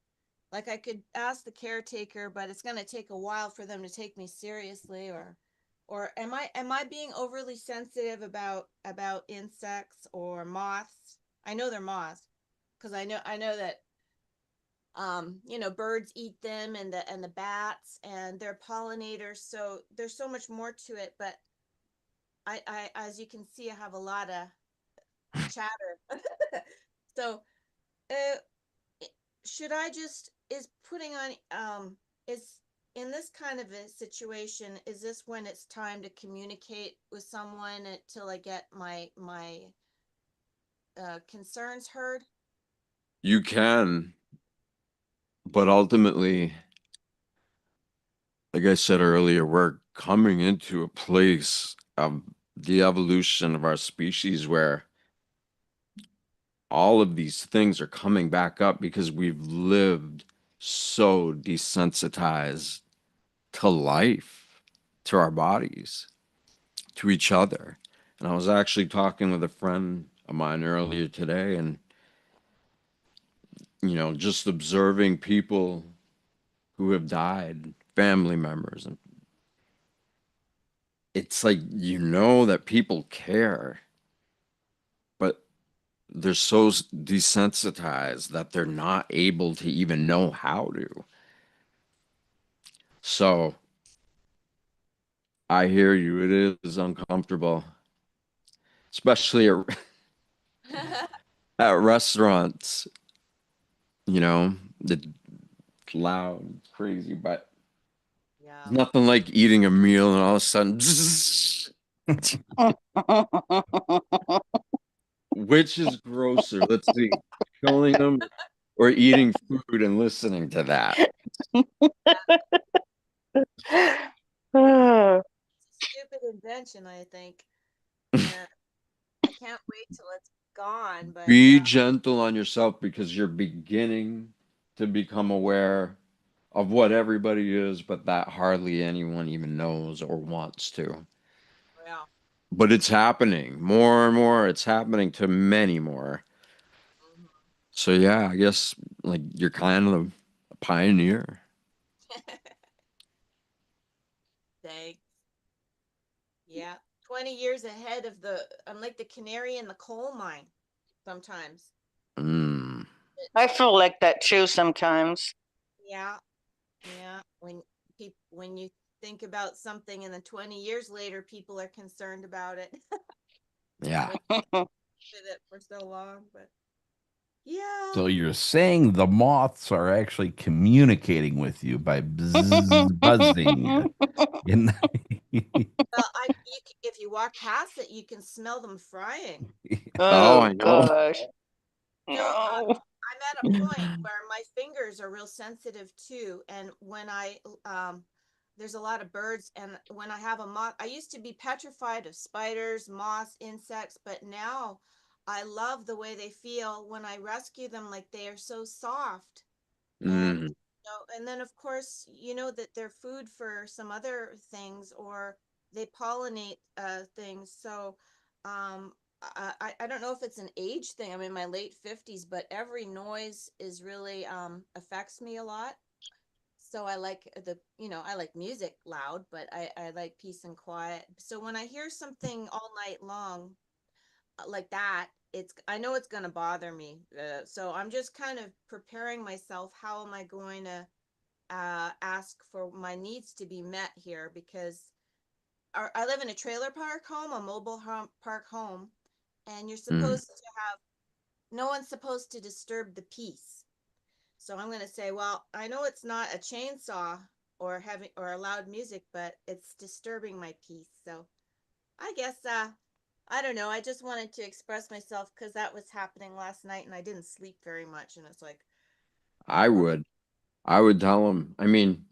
like I could ask the caretaker, but it's going to take a while for them to take me seriously, or am I being overly sensitive about insects or moths? I know they're moths because I know that birds eat them, and the bats, and they're pollinators, so there's so much more to it, but I as you can see, I have a lot of chatter. So uh, should I just is putting on is in this kind of a situation, is this when it's time to communicate with someone until I get my concerns heard? You can, but ultimately, like I said earlier, we're coming into a place of the evolution of our species where all of these things are coming back up because we've lived so desensitized to life, to our bodies, to each other. And I was actually talking with a friend of mine earlier today, and just observing people who have died, family members, and it's like that people care, but they're so desensitized that they're not able to even know how to. So I hear you. It is uncomfortable, especially at restaurants, the loud, crazy, but Yeah. it's nothing like eating a meal and all of a sudden, which is grosser? Let's see, killing them or eating food and listening to that. Oh, It's a stupid invention, I think. And I can't wait till it's gone, but Be gentle on yourself because you're beginning to become aware of what everybody is, but that hardly anyone even knows or wants to. yeah. But it's happening more and more. It's happening to many more. Mhm. So yeah, I guess like you're kind of a pioneer. Thanks. Yeah. 20 years ahead of I'm like the canary in the coal mine sometimes. Mm. I feel like that too sometimes. Yeah. Yeah. When you think about something and then 20 years later people are concerned about it. Yeah. When you did it for so long, but yeah. So you're saying the moths are actually communicating with you by buzzing. In Well, if you walk past it, you can smell them frying. Oh, Oh I know. gosh. So No. I'm at a point where my fingers are real sensitive too, and when there's a lot of birds, and when I have a moth, I used to be petrified of spiders, moths, insects, but now I love the way they feel when I rescue them. Like they are so soft, and Mm. and then of course you know that they're food for some other things, or they pollinate things. So I don't know if it's an age thing. I'm in my late 50s, but every noise is really affects me a lot. So I like I like music loud, but I like peace and quiet. So when I hear something all night long like that, I know it's going to bother me. So I'm just kind of preparing myself. How am I going to ask for my needs to be met here? Because I live in a trailer park home, a mobile home, park home, and you're Mm. supposed to have no one's supposed to disturb the peace. So I'm going to say, well, I know it's not a chainsaw or loud music, but it's disturbing my peace. So I guess I don't know. I just wanted to express myself because that was happening last night and I didn't sleep very much. And it's like, I oh, would. I would tell them. I mean,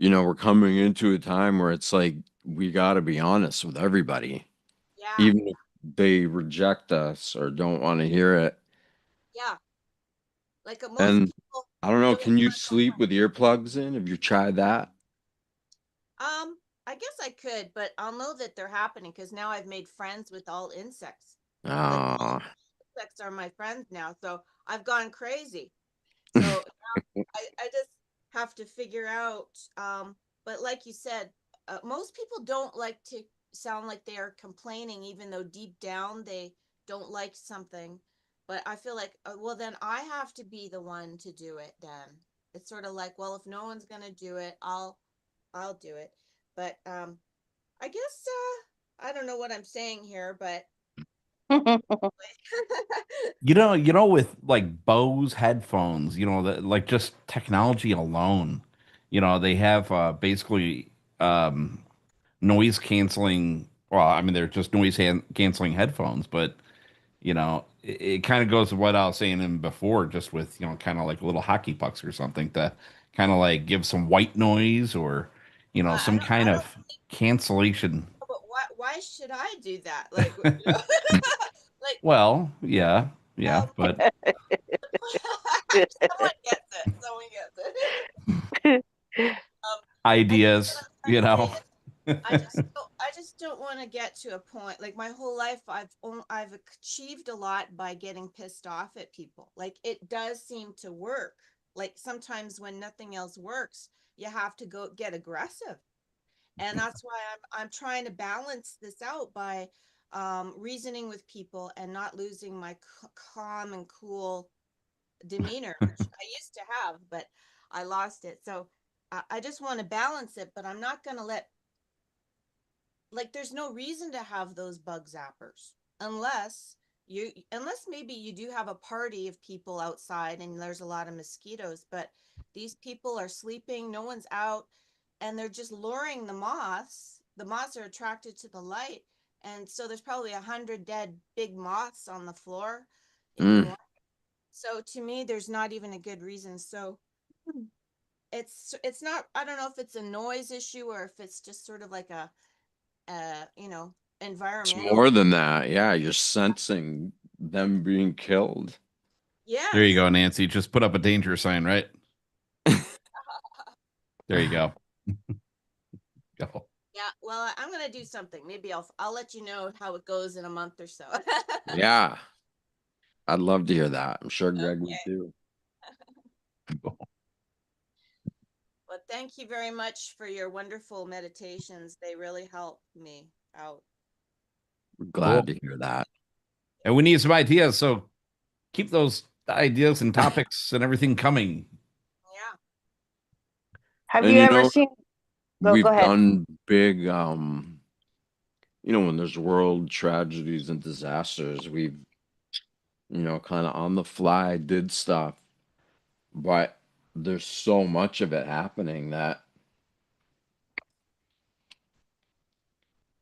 we're coming into a time where it's like we got to be honest with everybody, yeah, even if they reject us or don't want to hear it. yeah. Like most And people I don't know, don't can you want sleep with earplugs in? Have you tried that? I guess I could, but I'll know that they're happening because now I've made friends with all insects. Like all Oh, insects are my friends now. So I've gone crazy. So I just have to figure out. But like you said, most people don't like to sound like they are complaining, even though deep down they don't like something. But I feel like, well, then I have to be the one to do it. Then it's sort of like, well, if no one's gonna do it, I'll do it. But I guess I don't know what I'm saying here, but with like Bose headphones, like just technology alone, they have basically um, noise canceling. Well, I mean, they're just canceling headphones, but it kind of goes to what I was saying in before, just with kind of like little hockey pucks or something to kind of like give some white noise or some I kind don't of cancellation. know, but why should I do that? Like, like Well, yeah, yeah, um, but someone gets it. Someone gets it. I guess what ideas, I'm trying to say is I just yeah. don't want to get to a point like my whole life I've achieved a lot by getting pissed off at people. Like it does seem to work. Like sometimes when nothing else works, you have to go get aggressive. And that's why I'm trying to balance this out by reasoning with people and not losing my calm and cool demeanor, which I used to have, but I lost it. So I just want to balance it, but I'm not going to let like there's no reason to have those bug zappers unless maybe you do have a party of people outside and there's a lot of mosquitoes, but These people are sleeping, no one's out, and they're just luring the moths. The moths are attracted to the light, and so there's probably 100 dead big moths on the floor in the Mm. morning. So to me, there's not even a good reason. So it's not, I don't know if it's a noise issue or if it's just sort of like a It's environmental. more than that. Yeah, you're sensing them being killed. There you Yes. go, Nancy. Just put up a danger sign, right? There you go. Go. Yeah, well, I'm gonna do something. Maybe I'll let you know how it goes in a month or so. Yeah, I'd love to hear that. I'm sure Greg would Okay. too. Well, thank you very much for your wonderful meditations. They really help me out. We're Cool. glad to hear that. And we need some ideas. So keep those ideas and topics and everything coming. Yeah. Have And you you ever know, seen? Go we've ahead. done big, when there's world tragedies and disasters, we've, kind of on the fly did stuff, but there's so much of it happening that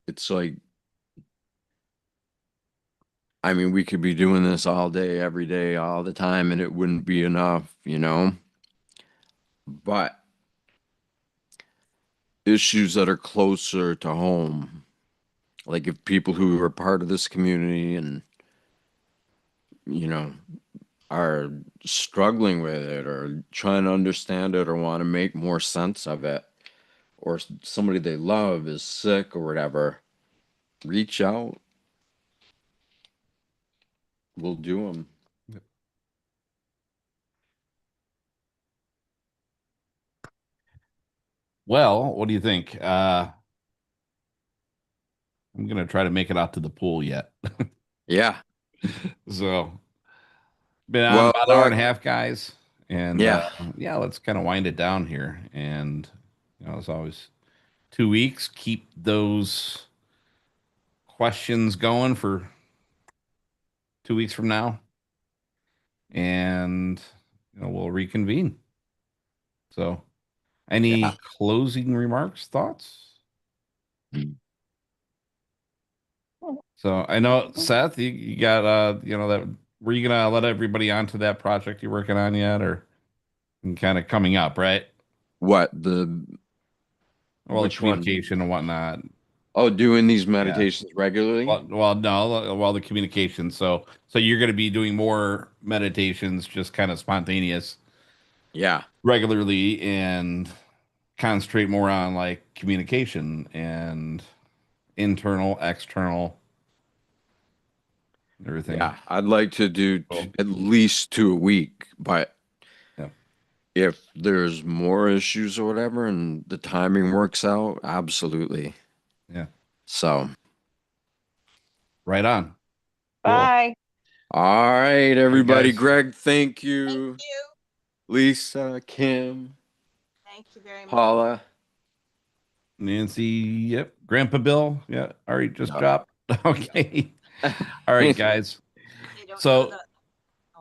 it's like, I mean, we could be doing this all day, every day, all the time, and it wouldn't be enough. But issues that are closer to home, like if people who are part of this community and, you know, are struggling with it or trying to understand it or want to make more sense of it, or somebody they love is sick or whatever, reach out. We'll do them. Well, what do you think? I'm gonna try to make it out to the pool yet. Yeah. So been on Well, about an hour and a half, guys. And yeah. yeah, let's kind of wind it down here. And as always, 2 weeks. Keep those questions going for 2 weeks from now, and we'll reconvene. So, any Yeah. closing remarks, thoughts? So I know Seth, you got that. Were you gonna let everybody onto that project you're working on yet, or kind of coming up, right? What Well, the which one? communication and whatnot. Oh, doing these Yeah. meditations regularly? Well, no, well, the communication. So you're going to be doing more meditations, just kind of spontaneous, Yeah. regularly, and concentrate more on like communication and internal, external, everything. Yeah. I'd like to do Cool. at least two a week, but Yeah. if there's more issues or whatever and the timing works out, absolutely. Yeah. So, Right on. Cool. Bye. all right, All right, everybody. guys. Greg, thank Thank you. you. Lisa, Kim, Thank you very much. Paula. Nancy, yep. Grandpa Bill, yeah. All right, just Yeah. dropped. Okay. All right, guys. They don't know So the.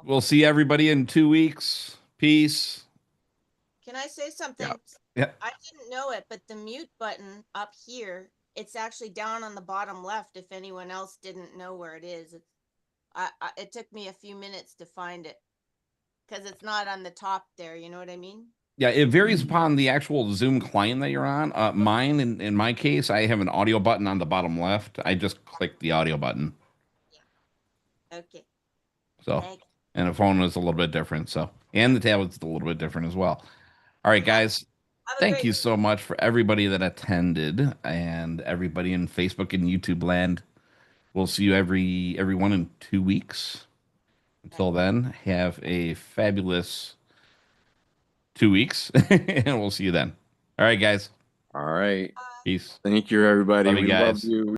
we'll see everybody in 2 weeks. Peace. Can I say Yeah. something? Yeah. I didn't know it, but the mute button up here, it's actually down on the bottom left. If anyone else didn't know where it is, it took me a few minutes to find it because it's not on the top there. You know what I mean? Yeah, it varies upon the actual Zoom client that you're on. Mine, in my case, I have an audio button on the bottom left. I just click the audio button. Okay. So, Thank. and the phone is a little bit different. So, and the tablet's a little bit different as well. All right, guys. Have a Thank great you week. so much for everybody that attended and everybody in Facebook and YouTube land. We'll see you everyone in 2 weeks. Until then, have a fabulous 2 weeks, and we'll see you then. All right, guys. All right. Peace. Thank you, everybody. Love you We love guys. you.